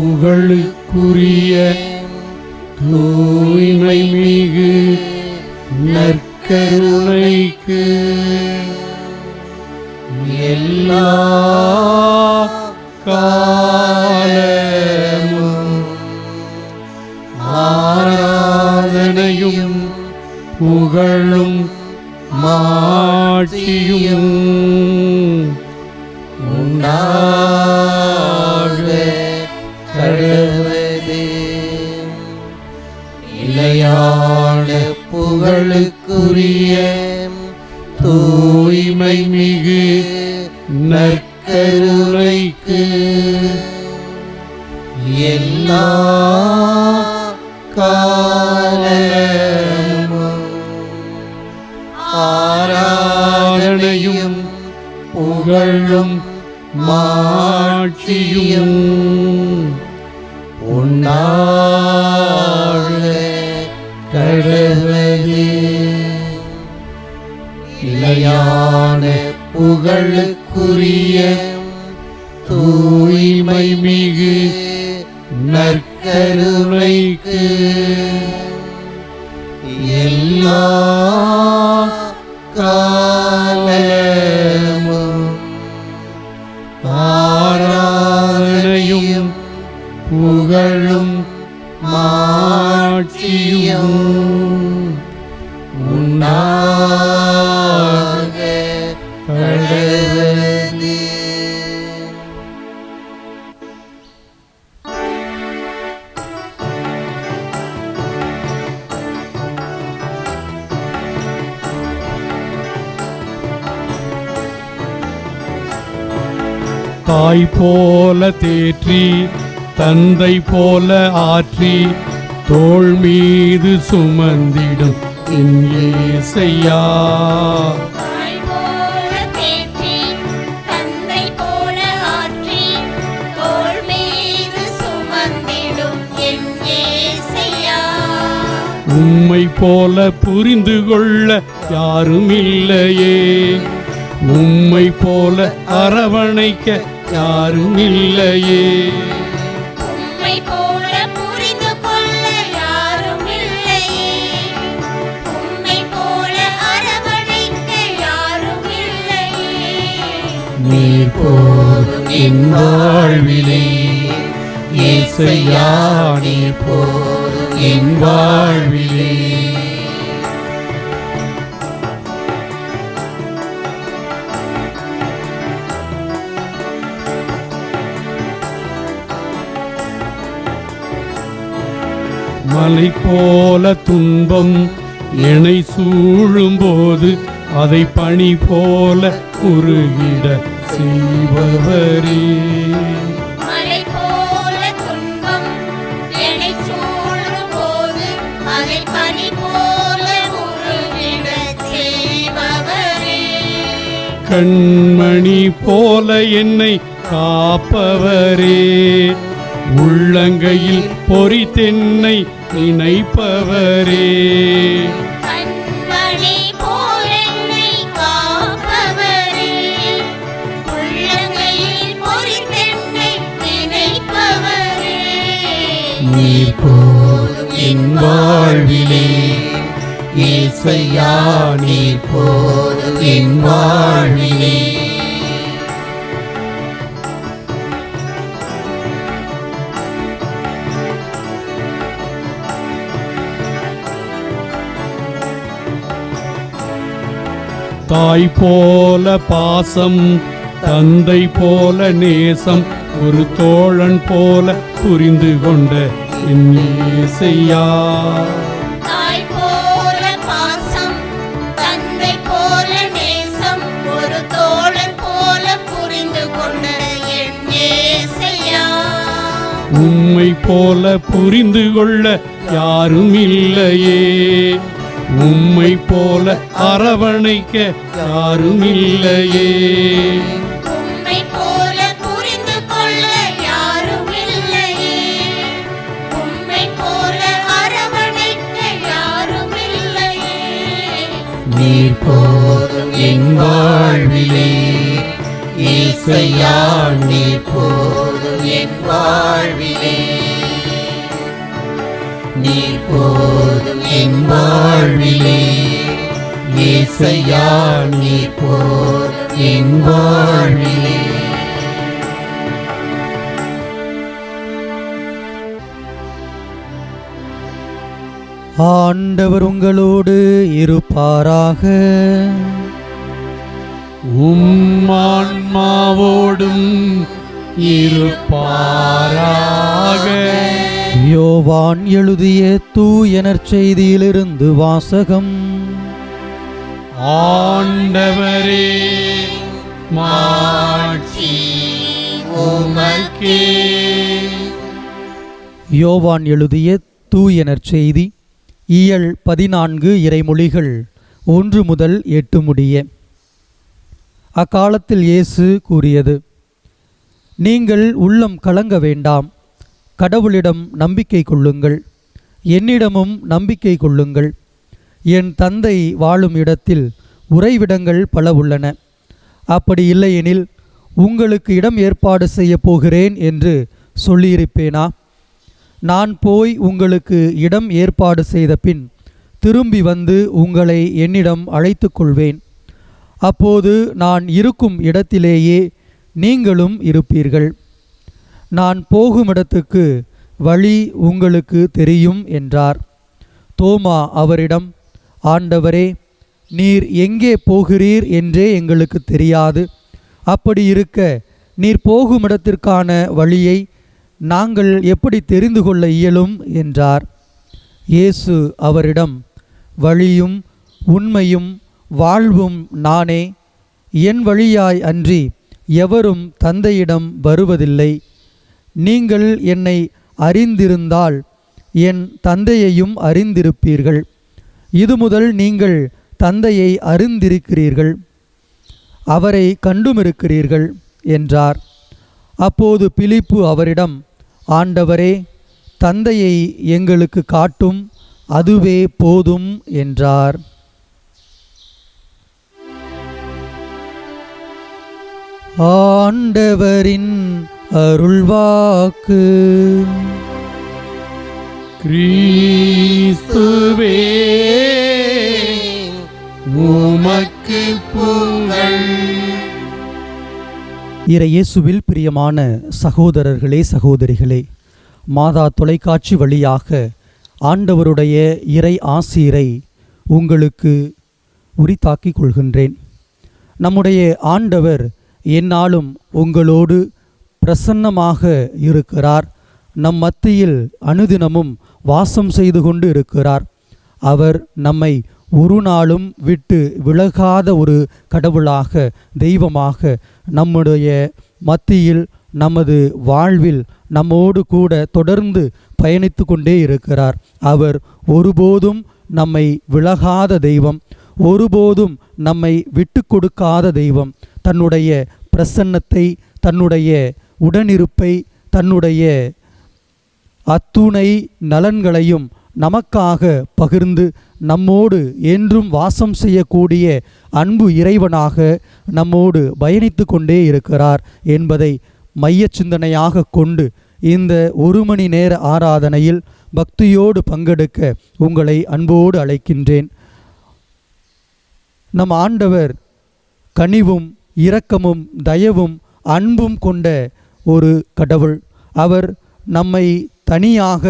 புகழுக்குரிய தூய்மை மிகு நற்கருணைக்கு எல்லா காலமும் ஆராதனையும் புகழும் மாட்சியும் உண்டாக கடவுளே. நிலையான புகழுக்குரிய தூய்மை மிகு நற்கருணைக்கு எல்லா காலமும் ஆராதனையும் புகழும் மாட்சியும் உண்டாக கடவுளே. நிலையான புகழுக்குரிய தூய்மை மிகு நற்கருணைக்கு எல்லா காலமும் ஆராதனையும் புகழும் மாட்சியும் உண்டாக கடவுளே. தாய் போல தேற்றி தந்தை போல ஆற்றி தோள் மீது சுமந்திடும் இயேசையா. உம்மை போல புரிந்து கொள்ள யாரும் இல்லையே, உம்மை போல அரவணைக்க யாரும் இல்லையே. உம்மை போல புரிந்து கொள்ள யாரும் இல்லையே, உம்மை போல அரவணைக்க யாரும் இல்லையே. நீர் போதும் என் வாழ்விலே இயேசையா, நீர் போதும் என் வாழ்விலே. மலை போல துன்பம் என்னை சூழும்போது அதை பனி போல உருகிட செய்பவரே. மலை போல துன்பம் என்னை சூழும்போது அதை பனி போல உருகிட செய்பவரே. கண்மணி போல என்னை காப்பவரே, உள்ளங்கையில் பொறித்தென்னை நினைப்பவரே. கண்மணி போல என்னை காப்பவரே, உள்ளங்கையில் பொறித்தென்னை நினைப்பவரே. நீர் போதும் என் வாழ்விலே இயேசையா, நீர் போதும் என் வாழ்விலே. தாய் போல பாசம், தந்தை போல நேசம், ஒரு தோழன் போல புரிந்து கொண்ட என் இயேசையா. தாய் போல பாசம், தந்தை போல நேசம், ஒரு தோழன் போல புரிந்து கொண்ட என் இயேசையா. உம்மை போல புரிந்து கொள்ள யாரும் இல்லையே, உம்மை போல அரவணைக்க யாரும் இல்லையே. உம்மை போல புரிந்து கொள்ள யாரும் இல்லையே, உம்மை போல அரவணைக்க யாரும் இல்லையே. நீர் போதும் என் வாழ்விலே ஏசையா நீர் போதும் என் வாழ்விலே, நீர் போதும் என் வாழ்விலே, ஏசையா நீர் போதும் என் வாழ்விலே. ஆண்டவர் உங்களோடு இருப்பாராக. உம்மான்மாவோடும் இருப்பாராக. யோவான் எழுதிய தூய நற்செய்தியிலிருந்து வாசகம். ஆண்டவரே மாட்சி உமக்கே. யோவான் எழுதிய தூய நற்செய்தி இயல் 14 இறைமொழிகள் 1 முதல் 8 முடிய. அக்காலத்தில் இயேசு கூறியது: நீங்கள் உள்ளம் கலங்க வேண்டாம். கடவுளிடம் நம்பிக்கை கொள்ளுங்கள், என்னிடமும் நம்பிக்கை கொள்ளுங்கள். என் தந்தை வாழும் இடத்தில் உறைவிடங்கள் பல உள்ளன. அப்படி இல்லையெனில் உங்களுக்கு இடம் ஏற்பாடு செய்ய போகிறேன் என்று சொல்லியிருப்பேனா? நான் போய் உங்களுக்கு இடம் ஏற்பாடு செய்த பின் திரும்பி வந்து உங்களை என்னிடம் அழைத்து கொள்வேன். அப்போது நான் இருக்கும் இடத்திலேயே நீங்களும் இருப்பீர்கள். நான் போகும் இடத்துக்கு வழி உங்களுக்கு தெரியும் என்றார். தோமா அவரிடம், ஆண்டவரே, நீர் எங்கே போகிறீர் என்றே எங்களுக்கு தெரியாது. அப்படி இருக்க நீர் போகும் இடத்திற்கான வழியை நாங்கள் எப்படி தெரிந்து கொள்ள இயலும் என்றார். இயேசு அவரிடம், வழியும் உண்மையும் வாழ்வும் நானே. என் வழியாய் அன்றி எவரும் தந்தையிடம் வருவதில்லை. நீங்கள் என்னை அறிந்திருந்தால் என் தந்தையையும் அறிந்திருப்பீர்கள். இது முதல் நீங்கள் தந்தையை அறிந்திருக்கிறீர்கள், அவரை கண்டுமிருக்கிறீர்கள் என்றார். அப்போது பிலிப்பு அவரிடம், ஆண்டவரே, தந்தையை எங்களுக்கு காட்டும், அதுவே போதும் என்றார். ஆண்டவரின் அருள்வாக்கு. கிறிஸ்துவே உமக்கு புகழ். இறையேசுவில் பிரியமான சகோதரர்களே, சகோதரிகளே, மாதா தொலைக்காட்சி வழியாக ஆண்டவருடைய இறை ஆசீரை உங்களுக்கு உரித்தாக்கிக் கொள்கின்றேன். நம்முடைய ஆண்டவர் எந்நாளும் உங்களோடு பிரசன்னமாக இருக்கிறார். நம் மத்தியில் அனுதினமும் வாசம் செய்து கொண்டு இருக்கிறார். அவர் நம்மை ஒரு நாளும் விட்டு விலகாத ஒரு கடவுளாக, தெய்வமாக நம்முடைய மத்தியில், நமது வாழ்வில் நம்மோடு கூட தொடர்ந்து பயணித்து கொண்டே இருக்கிறார். அவர் ஒருபோதும் நம்மை விலகாத தெய்வம், ஒருபோதும் நம்மை விட்டு கொடுக்காத தெய்வம். தன்னுடைய பிரசன்னத்தை, தன்னுடைய உடனிருப்பை, தன்னுடைய அத்துணை நலன்களையும் நமக்காக பகிர்ந்து நம்மோடு என்றும் வாசம் செய்யக்கூடிய அன்பு இறைவனாக நம்மோடு பயணித்து கொண்டே இருக்கிறார் என்பதை மைய சிந்தனையாக கொண்டு இந்த 1 மணி நேர ஆராதனையில் பக்தியோடு பங்கெடுக்க உங்களை அன்போடு அழைக்கின்றேன். நம் ஆண்டவர் கனிவும் இரக்கமும் தயவும் அன்பும் கொண்ட ஒரு கடவுள். அவர் நம்மை தனியாக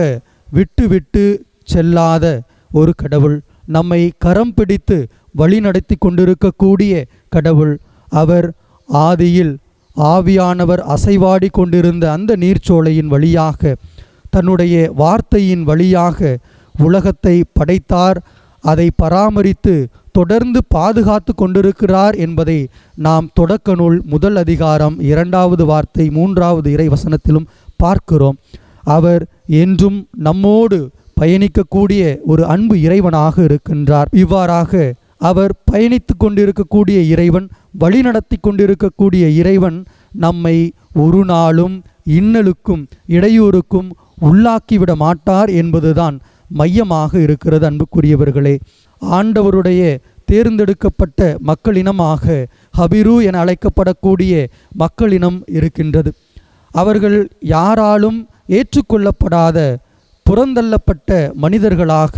விட்டு செல்லாத ஒரு கடவுள். நம்மை கரம் பிடித்து வழிநடத்தி கொண்டிருக்கக்கூடிய கடவுள். அவர் ஆதியில் ஆவியானவர் அசைவாடி கொண்டிருந்த அந்த நீர்ச்சோலையின் வழியாக, தன்னுடைய வார்த்தையின் வழியாக உலகத்தை படைத்தார். அதை பராமரித்து தொடர்ந்து பாதுகாத்து கொண்டிருக்கிறார் என்பதை நாம் தொடக்க நூல் 1 அதிகாரம் 2வது வார்த்தை 3வது இறை வசனத்திலும் பார்க்கிறோம். அவர் என்றும் நம்மோடு பயணிக்கக்கூடிய ஒரு அன்பு இறைவனாக இருக்கின்றார். இவ்வாறாக அவர் பயணித்து கொண்டிருக்கக்கூடிய இறைவன், வழிநடத்தி கொண்டிருக்கக்கூடிய இறைவன் நம்மை ஒரு நாளும் இன்னலுக்கும் இடையூறுக்கும் உள்ளாக்கிவிட மாட்டார் என்பதுதான் மையமாக இருக்கிறது. அன்புக்குரியவர்களே, ஆண்டவருடைய தேர்ந்தெடுக்கப்பட்ட மக்களினமாக ஹபிரு என அழைக்கப்படக்கூடிய மக்களினம் இருக்கின்றது. அவர்கள் யாராலும் ஏற்றுக்கொள்ளப்படாத புறந்தள்ளப்பட்ட மனிதர்களாக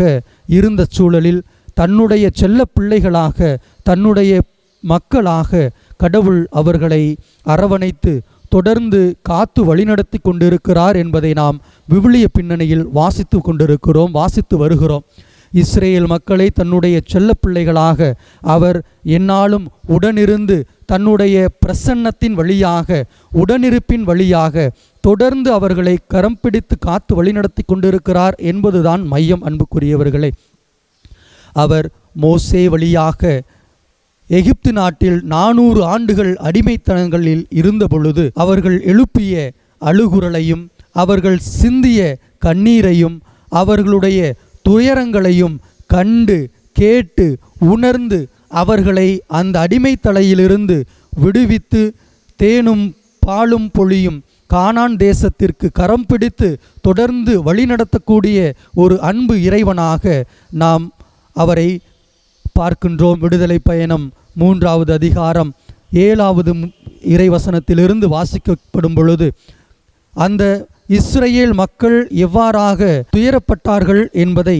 இருந்த சூழலில் தன்னுடைய செல்ல பிள்ளைகளாக தன்னுடைய மக்களாக கடவுள் அவர்களை அரவணைத்து தொடர்ந்து காத்து வழிநடத்தி கொண்டிருக்கிறார் என்பதை நாம் விவிலிய பின்னணியில் வாசித்து வருகிறோம். இஸ்ரேல் மக்களை தன்னுடைய செல்ல பிள்ளைகளாக அவர் எந்நாளும் உடனிருந்து தன்னுடைய பிரசன்னத்தின் வழியாக உடனிருப்பின் வழியாக தொடர்ந்து அவர்களை கரம் பிடித்து காத்து வழிநடத்தி கொண்டிருக்கிறார் என்பதுதான் மையம். அன்புக்குரியவர்களே, அவர் மோசே வழியாக எகிப்து நாட்டில் 400 ஆண்டுகள் அடிமைத்தனங்களில் இருந்த பொழுது அவர்கள் எழுப்பிய அழுகுரலையும் அவர்கள் சிந்திய கண்ணீரையும் அவர்களுடைய துயரங்களையும் கண்டு கேட்டு உணர்ந்து அவர்களை அந்த அடிமைத்தலையிலிருந்து விடுவித்து தேனும் பாலும் பொழியும் கானான் தேசத்திற்கு கரம் பிடித்து தொடர்ந்து வழிநடத்தக்கூடிய ஒரு அன்பு இறைவனாக நாம் அவரை பார்க்கின்றோம். விடுதலை பயணம் 3வது அதிகாரம் 7வது இறைவசனத்திலிருந்து வாசிக்கப்படும் பொழுது அந்த இஸ்ரேல் மக்கள் எவ்வாறாக துயரப்பட்டார்கள் என்பதை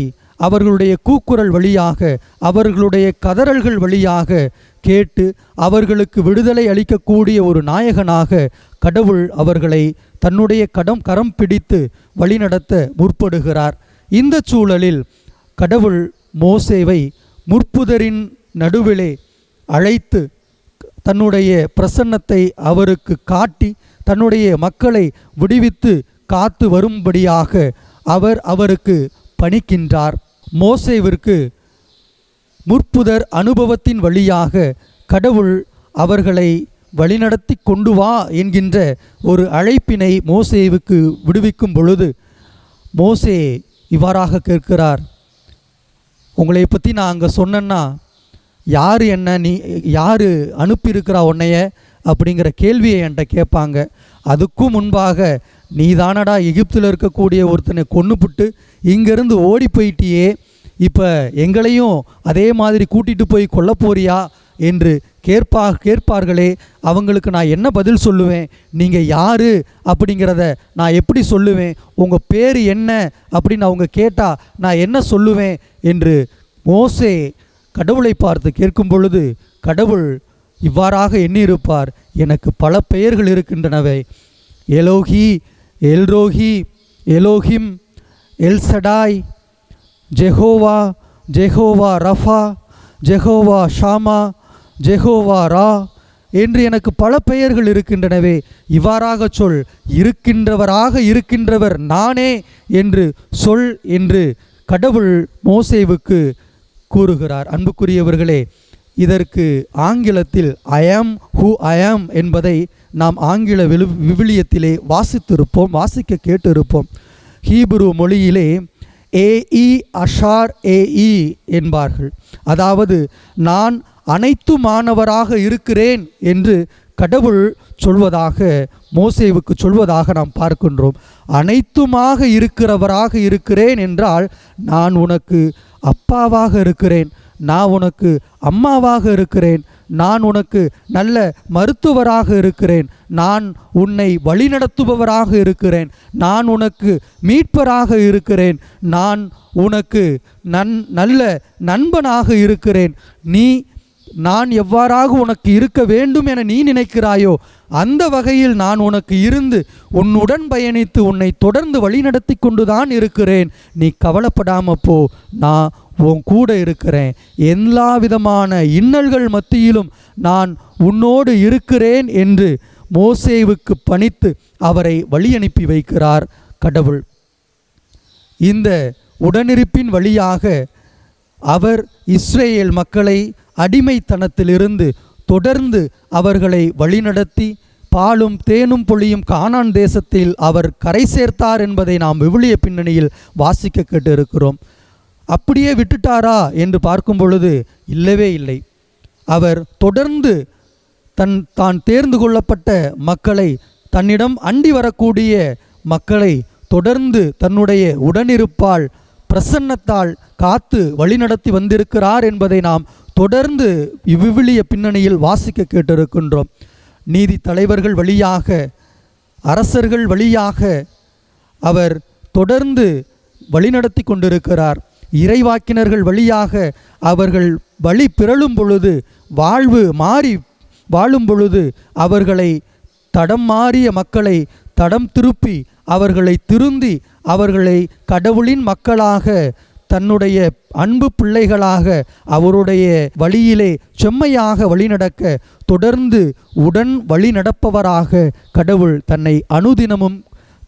அவர்களுடைய கூக்குரல் வழியாக அவர்களுடைய கதறல்கள் வழியாக கேட்டு அவர்களுக்கு விடுதலை அளிக்கக்கூடிய ஒரு நாயகனாக கடவுள் அவர்களை தன்னுடைய கரம் பிடித்து வழிநடத்த முற்படுகிறார். இந்த சூழலில் கடவுள் மோசேவை முற்புதரின் நடுவிலே அழைத்து தன்னுடைய பிரசன்னத்தை அவருக்கு காட்டி தன்னுடைய மக்களை விடுவித்து காத்து வரும்படியாக அவருக்கு பணிக்கின்றார். மோசேவிற்கு முற்புதர் அனுபவத்தின் வழியாக கடவுள் அவர்களை வழிநடத்தி கொண்டு வா என்கின்ற ஒரு அழைப்பினை மோசேவுக்கு விடுவிக்கும் பொழுது மோசே இவ்வாறாக கேட்கிறார், உங்களை பற்றி நான் அங்கே சொன்னேன்னா யார் யார் அனுப்பியிருக்கிறா உன்னைய அப்படிங்கிற கேள்வியை என்கிட்ட கேட்பாங்க. அதுக்கும் முன்பாக நீ தானடா எகிப்தில் இருக்கக்கூடிய ஒருத்தனை கொன்னுப்புட்டு இங்கேருந்து ஓடி போயிட்டியே, இப்போ எங்களையும் அதே மாதிரி கூட்டிகிட்டு போய் கொல்ல போறியா என்று கேட்பார்களே, அவங்களுக்கு நான் என்ன பதில் சொல்லுவேன்? நீங்கள் யார் அப்படிங்கிறத நான் எப்படி சொல்லுவேன்? உங்கள் பேர் என்ன அப்படின்னு அவங்க கேட்டால் நான் என்ன சொல்லுவேன் என்று மோசே கடவுளை பார்த்து கேட்கும் பொழுது கடவுள் இவ்வாறாக எண்ணியிருப்பார், எனக்கு பல பெயர்கள் இருக்கின்றனவே, Elohi, El Roi, Elohim, El Shaddai, Jehovah, Jehovah Rapha, Jehovah Shammah, Jehovah ரா என்று எனக்கு பல பெயர்கள் இருக்கின்றனவே, இவ்வாறாக சொல், இருக்கின்றவராக இருக்கின்றவர் நானே என்று சொல் என்று கடவுள் மோசேவுக்கு கூறுகிறார். அன்புக்குரியவர்களே, இதற்கு ஆங்கிலத்தில் ஐ ஆம் ஹூ ஐ ஆம் என்பதை நாம் ஆங்கில விவிலியத்திலே வாசிக்க கேட்டிருப்போம். ஹீப்ரு மொழியிலே ஏஇ அஷார் ஏஇ என்பார்கள். அதாவது நான் அனைத்துமானவராக இருக்கிறேன் என்று கடவுள் சொல்வதாக மோசேவுக்கு சொல்வதாக நாம் பார்க்கின்றோம். அனைத்துமாக இருக்கிறவராக இருக்கிறேன் என்றால் நான் உனக்கு அப்பாவாக இருக்கிறேன், நான் உனக்கு அம்மாவாக இருக்கிறேன், நான் உனக்கு நல்ல மருத்துவராக இருக்கிறேன், நான் உன்னை வழிநடத்துபவராக இருக்கிறேன், நான் உனக்கு மீட்பராக இருக்கிறேன், நான் உனக்கு நல்ல நண்பனாக இருக்கிறேன், நான் எவ்வாறாக உனக்கு இருக்க வேண்டும் என நீ நினைக்கிறாயோ அந்த வகையில் நான் உனக்கு இருந்து உன்னுடன் பயணித்து உன்னை தொடர்ந்து வழிநடத்தி கொண்டுதான் இருக்கிறேன், நீ கவலைப்படாம போ, நான் உன் கூட இருக்கிறேன், எல்லா விதமான இன்னல்கள் மத்தியிலும் நான் உன்னோடு இருக்கிறேன் என்று மோசேவுக்கு பணித்து அவரை வழி அனுப்பி வைக்கிறார் கடவுள். இந்த உடனிருப்பின் வழியாக அவர் இஸ்ரேல் மக்களை அடிமைத்தனத்திலிருந்து தொடர்ந்து அவர்களை வழிநடத்தி பாலும் தேனும் பொழியும் கானான் தேசத்தில் அவர் கரை சேர்த்தார் என்பதை நாம் விவிலிய பின்னணியில் வாசிக்க கேட்டிருக்கிறோம். அப்படியே விட்டுட்டாரா என்று பார்க்கும் பொழுது இல்லவே இல்லை. அவர் தொடர்ந்து தான் தேர்ந்து கொள்ளப்பட்ட மக்களை, தன்னிடம் அண்டி வரக்கூடிய மக்களை தொடர்ந்து தன்னுடைய உடனிருப்பால் பிரசன்னத்தால் காத்து வழிநடத்தி வந்திருக்கிறார் என்பதை நாம் தொடர்ந்து இவ்விவிலிய பின்னணியில் வாசிக்க கேட்டிருக்கின்றோம். நீதி தலைவர்கள் வழியாக, அரசர்கள் வழியாக அவர் தொடர்ந்து வழிநடத்தி கொண்டிருக்கிறார். இறைவாக்கினர்கள் வழியாக அவர்கள் வழி பிறழும் பொழுது, வாழ்வு மாறி வாழும் பொழுது அவர்களை தடம் மாறிய மக்களை தடம் திருப்பி அவர்களை திருந்தி அவர்களை கடவுளின் மக்களாக, தன்னுடைய அன்பு பிள்ளைகளாக அவருடைய வழியிலே செம்மையாக வழிநடக்க தொடர்ந்து உடன் வழி நடப்பவராக கடவுள் தன்னை அனுதினமும்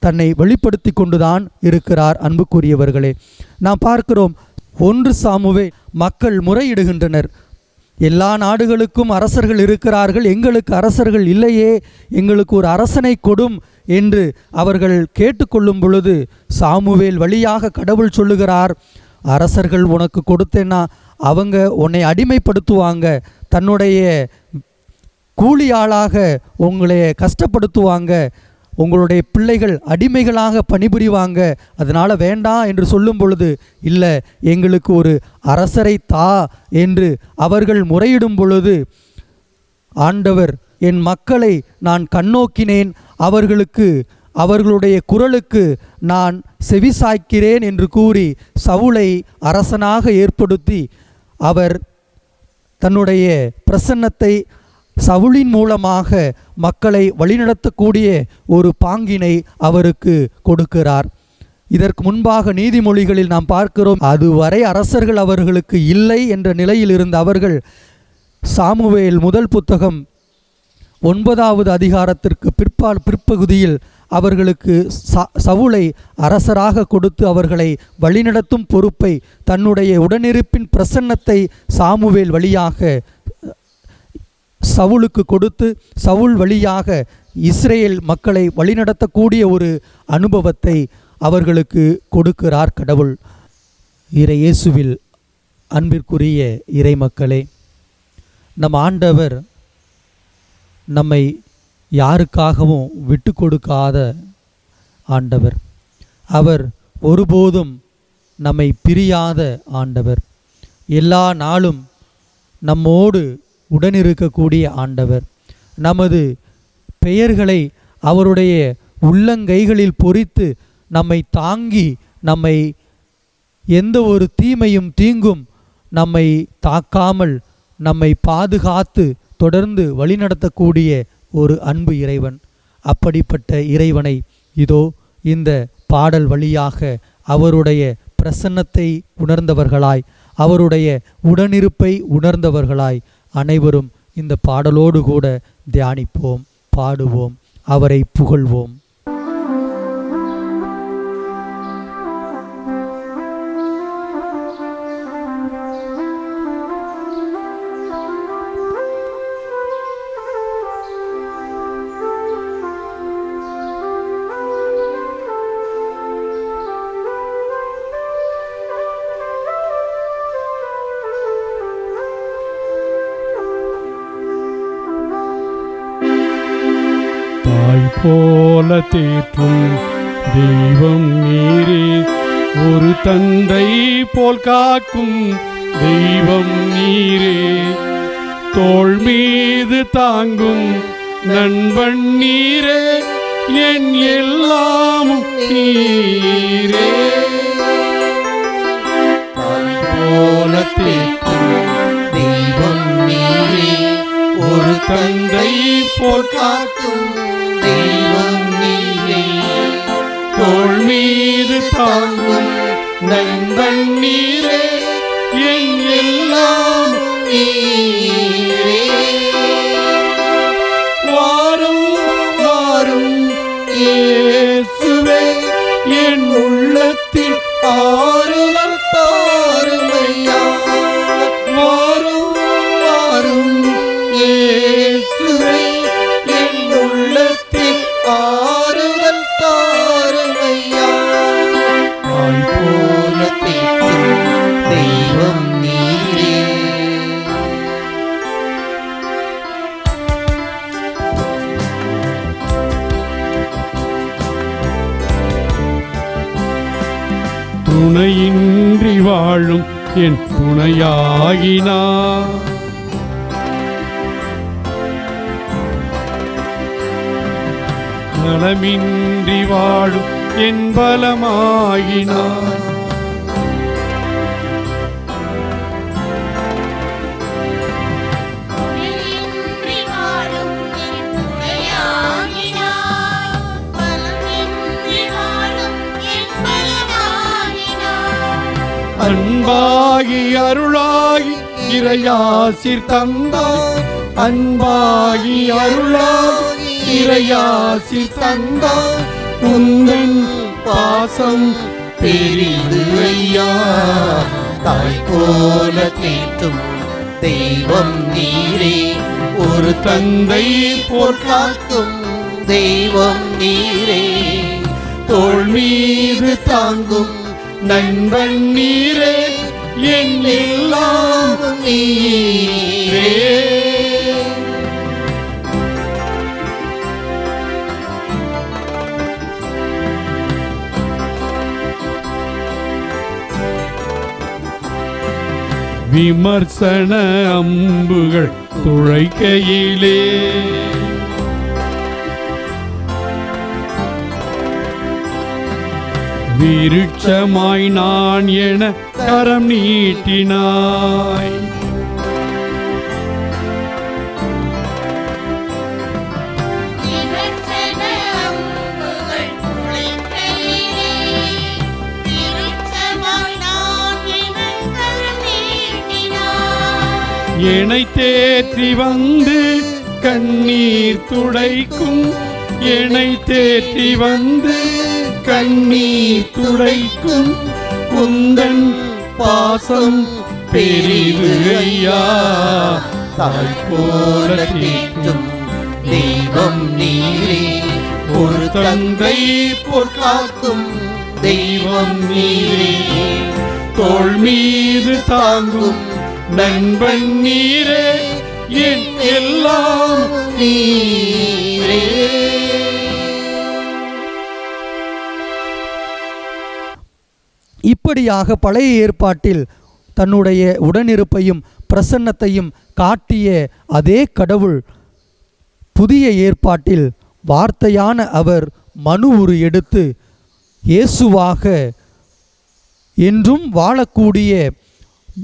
தன்னை வெளிப்படுத்தி கொண்டுதான் இருக்கிறார். அன்புக்குரியவர்களே, நாம் பார்க்கிறோம் 1 சாமுவேல் மக்கள் முறையிடுகின்றனர். எல்லா நாடுகளுக்கும் அரசர்கள் இருக்கிறார்கள், எங்களுக்கு அரசர்கள் இல்லையே, எங்களுக்கு ஒரு அரசனை கொடும் என்று அவர்கள் கேட்டுக்கொள்ளும் பொழுது சாமுவேல் வழியாக கடவுள் சொல்லுகிறார், அரசர்கள் உனக்கு கொடுத்தேன்னா அவங்க உன்னை அடிமைப்படுத்துவாங்க, தன்னுடைய கூலியாளாக உங்களை கஷ்டப்படுத்துவாங்க, உங்களுடைய பிள்ளைகள் அடிமைகளாக பணிபுரிவாங்க, அதனால் வேண்டாம் என்று சொல்லும் பொழுது, இல்லை எங்களுக்கு ஒரு அரசரை தா என்று அவர்கள் முறையிடும் பொழுது, ஆண்டவர் என் மக்களை நான் கண்ணோக்கினேன், அவர்களுடைய குரலுக்கு நான் செவிசாய்க்கிறேன் என்று கூறி சவுலை அரசனாக ஏற்படுத்தி அவர் தன்னுடைய பிரசன்னத்தை சவுலின் மூலமாக மக்களை வழிநடத்தக்கூடிய ஒரு பாங்கினை அவருக்கு கொடுக்கிறார். இதற்கு முன்பாக நீதிமொழிகளில் நாம் பார்க்கிறோம், அதுவரை அரசர்கள் அவர்களுக்கு இல்லை என்ற நிலையில் இருந்த அவர்கள் சாமுவேல் முதல் புத்தகம் 9வது அதிகாரத்திற்கு பிற்பகுதியில் அவர்களுக்கு சவுலை அரசராக கொடுத்து அவர்களை வழிநடத்தும் பொறுப்பை, தன்னுடைய உடனிருப்பின் பிரசன்னத்தை சாமுவேல் வழியாக சவுலுக்கு கொடுத்து சவுல் வழியாக இஸ்ரேல் மக்களை வழிநடத்தக்கூடிய ஒரு அனுபவத்தை அவர்களுக்கு கொடுக்கிறார் கடவுள். இறை இயேசுவில் அன்பிற்குரிய இறை மக்களே, நம் ஆண்டவர் நம்மை யாருக்காகவும் விட்டு கொடுக்காத ஆண்டவர். அவர் ஒருபோதும் நம்மை பிரியாத ஆண்டவர். எல்லா நாளும் நம்மோடு உடனிருக்கக்கூடிய ஆண்டவர். நமது பெயர்களை அவருடைய உள்ளங்கைகளில் பொறித்து நம்மை தாங்கி, நம்மை எந்த ஒரு தீமையும் தீங்கும் நம்மை தாக்காமல் நம்மை பாதுகாத்து தொடர்ந்து வழிநடத்தக்கூடிய ஒரு அன்பு இறைவன். அப்படிப்பட்ட இறைவனை இதோ இந்த பாடல் வழியாக அவருடைய பிரசன்னத்தை உணர்ந்தவர்களாய், அவருடைய உடனிருப்பை உணர்ந்தவர்களாய் அனைவரும் இந்த பாடலோடு கூட தியானிப்போம், பாடுவோம், அவரை புகழ்வோம். தாய் போல தேற்றும் தெய்வம் நீரே, ஒரு தந்தை போல் காக்கும் தெய்வம் நீரே, தோள் மீது தாங்கும் நண்பன் நீரே, என் எல்லாமும் நீரே. தாய் போல தேற்றும் தெய்வம் நீரே, ஒரு தந்தை போல் காக்கும் தெய்வம் நீரே, தோள் மீது தாங்கும் நண்பன் நீரே, என் எல்லாம் நீரே. வாரும் வாரும் இயேசுவே, என் உள்ளத்தில் ஆறுதல் தாருமையா, வாரும் வாரும் இயேசுவே, என் உள்ளத்தில் ஆறுதல் தாருமையா. தாய் போல துணையின்றி வாழும் என் துணையாகினார். நலமின்றி வாழும் என் பலமாகினார். துணையின்றி வாழும் என் துணையாகினார். பலமின்றி வாழும் என் பலனாகினார். அன்பாகி அருளாகி இறையாசிர் தந்தார். அன்பாகி அருளாகி இறையாசிர் தந்தார். உந்தன் பாசம் பெரிது ஐயா. தாய் போல தேற்றும் தெய்வம் நீரே, ஒரு தந்தை போல் காக்கும் தெய்வம் நீரே, தோள் மீது தாங்கும் நண்பன் நீரே, என் எல்லாம் நீரே. விமர்சன அம்புகள் துளைக்கையிலே விருட்சமாய் நான் என கரம் நீட்டினாய். விமர்சன அம்புகள் துளைக்கையிலே விருட்சமாய் நான் எனக் கரம் நீட்டினாய். என்னை தேற்றி வந்து கண்ணீர் துடைக்கும். என்னை தேற்றி வந்து கண்ணீர் துடைக்கும். உந்தன் பாசம் பெரிது ஐயா. தாய் போல தேற்றும் தெய்வம் நீரே, ஒரு தந்தை போல் காக்கும் தெய்வம் நீரே, தோள் மீது தாங்கும் நண்பன் நீரே, என் எல்லாம் நீரே. இப்படியாக பழைய ஏற்பாட்டில் தன்னுடைய உடனிருப்பையும் பிரசன்னத்தையும் காட்டிய அதே கடவுள் புதிய ஏற்பாட்டில் வார்த்தையான அவர் மனு உரு எடுத்து இயேசுவாக என்றும் வாழக்கூடிய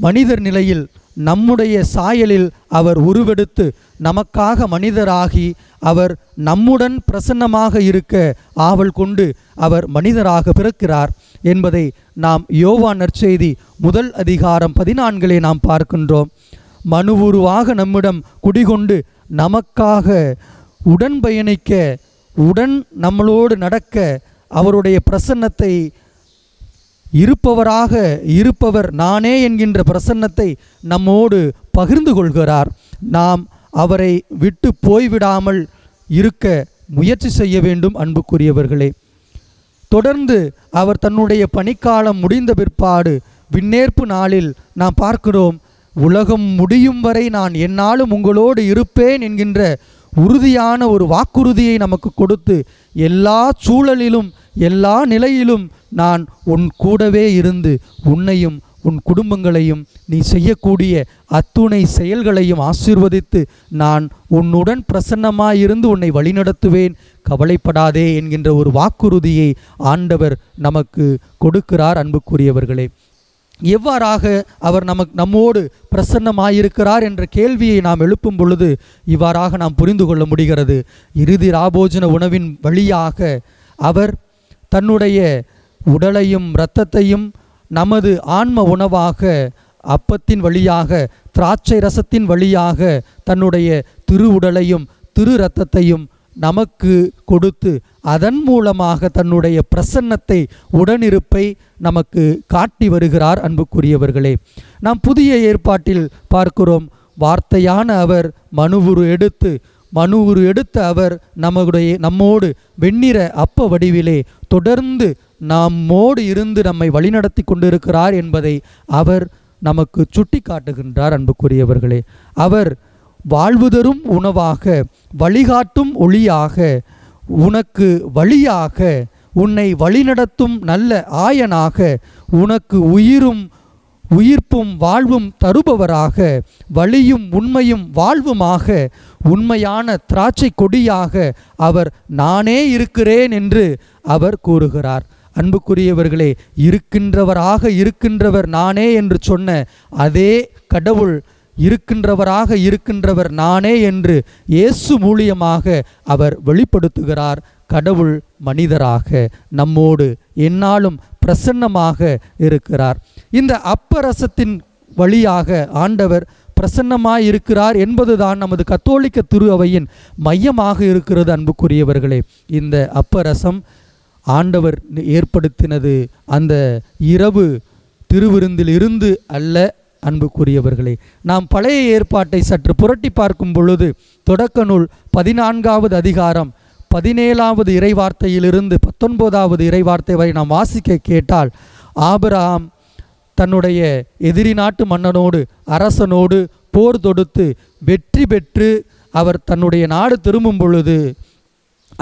மனிதர் நிலையில் நம்முடைய சாயலில் அவர் உருவெடுத்து நமக்காக மனிதராகி அவர் நம்முடன் பிரசன்னமாக இருக்க ஆவல் கொண்டு அவர் மனிதராக பிறக்கிறார் என்பதை நாம் யோவான் நற்செய்தி 1 அதிகாரம் 14 நாம் பார்க்கின்றோம். மனு உருவாக நம்மிடம் குடிகொண்டு நமக்காக உடன் பயணிக்க உடன் நம்மளோடு நடக்க அவருடைய பிரசன்னத்தை இருப்பவர் நானே என்கின்ற பிரசன்னத்தை நம்மோடு பகிர்ந்து கொள்கிறார். நாம் அவரை விட்டு போய்விடாமல் இருக்க முயற்சி செய்ய வேண்டும். அன்புக்குரியவர்களே, தொடர்ந்து அவர் தன்னுடைய பணிக்காலம் முடிந்த பிற்பாடு விண்ணேற்பு நாளில் நாம் பார்க்கிறோம், உலகம் முடியும் வரை நான் எந்நாளும் உங்களோடு இருப்பேன் என்கின்ற உறுதியான ஒரு வாக்குறுதியை நமக்கு கொடுத்து எல்லா சூழலிலும் எல்லா நிலையிலும் நான் உன் கூடவே இருந்து உன்னையும் உன் குடும்பங்களையும் நீ செய்யக்கூடிய அத்துணை செயல்களையும் ஆசீர்வதித்து நான் உன்னுடன் பிரசன்னமாயிருந்து உன்னை வழிநடத்துவேன், கவலைப்படாதே என்கின்ற ஒரு வாக்குறுதியை ஆண்டவர் நமக்கு கொடுக்கிறார். அன்புக்குரியவர்களே, எவ்வாறாக அவர் நம்மோடு பிரசன்னமாயிருக்கிறார் என்ற கேள்வியை நாம் எழுப்பும் பொழுது இவ்வாறாக நாம் புரிந்து கொள்ள முடிகிறது. இறுதி ராபோஜன உணவின் வழியாக அவர் தன்னுடைய உடலையும் இரத்தத்தையும் நமது ஆன்ம உணவாக அப்பத்தின் வழியாக திராட்சை ரசத்தின் வழியாக தன்னுடைய திரு உடலையும் திரு இரத்தத்தையும் நமக்கு கொடுத்து அதன் மூலமாக தன்னுடைய பிரசன்னத்தை உடனிருப்பை நமக்கு காட்டி வருகிறார். அன்புக்குரியவர்களே, நாம் புதிய ஏற்பாட்டில் பார்க்கிறோம், வார்த்தையான அவர் மனுவுரு எடுத்த அவர் நம்மோடு வெண்ணிற அப்ப வடிவிலே தொடர்ந்து நம்மோடு இருந்து நம்மை வழிநடத்தி கொண்டிருக்கிறார் என்பதை அவர் நமக்கு சுட்டி காட்டுகின்றார். அன்புக்குரியவர்களே, அவர் வாழ்வு தரும் உணவாக வழிகாட்டும் ஒளியாக உனக்கு வழியாக உன்னை வழிநடத்தும் நல்ல ஆயனாக, உனக்கு உயிர்ப்பும் வாழ்வும் தருபவராக, வழியும் உண்மையும் வாழ்வுமாக, உண்மையான திராட்சை கொடியாக அவர் நானே இருக்கிறேன் என்று அவர் கூறுகிறார். அன்புக்குரியவர்களே, இருக்கின்றவராக இருக்கின்றவர் நானே என்று சொன்ன அதே கடவுள் இருக்கின்றவராக இருக்கின்றவர் நானே என்று இயேசு மூலியமாக அவர் வெளிப்படுத்துகிறார். கடவுள் மனிதராக நம்மோடு எந்நாளும் பிரசன்னமாக இருக்கிறார். இந்த அப்பரசத்தின் வழியாக ஆண்டவர் பிரசன்னமாய் இருக்கிறார் என்பதுதான் நமது கத்தோலிக்க திரு அவையின் மையமாக இருக்கிறது. அன்புக்குரியவர்களே, இந்த அப்பரசம் ஆண்டவர் ஏற்படுத்தினது அந்த இரவு திருவிருந்தில் இருந்து அல்ல. அன்புக்குரியவர்களே, நாம் பழைய ஏற்பாட்டை சற்று புரட்டி பார்க்கும் பொழுது தொடக்க நூல் 14வது அதிகாரம் 17வது இறைவார்த்தையிலிருந்து 19வது இறைவார்த்தை வரை நாம் வாசிக்க கேட்டால், ஆபிரகாம் தன்னுடைய எதிரி நாட்டு மன்னனோடு அரசனோடு போர் தொடுத்து வெற்றி பெற்று அவர் தன்னுடைய நாடு திரும்பும் பொழுது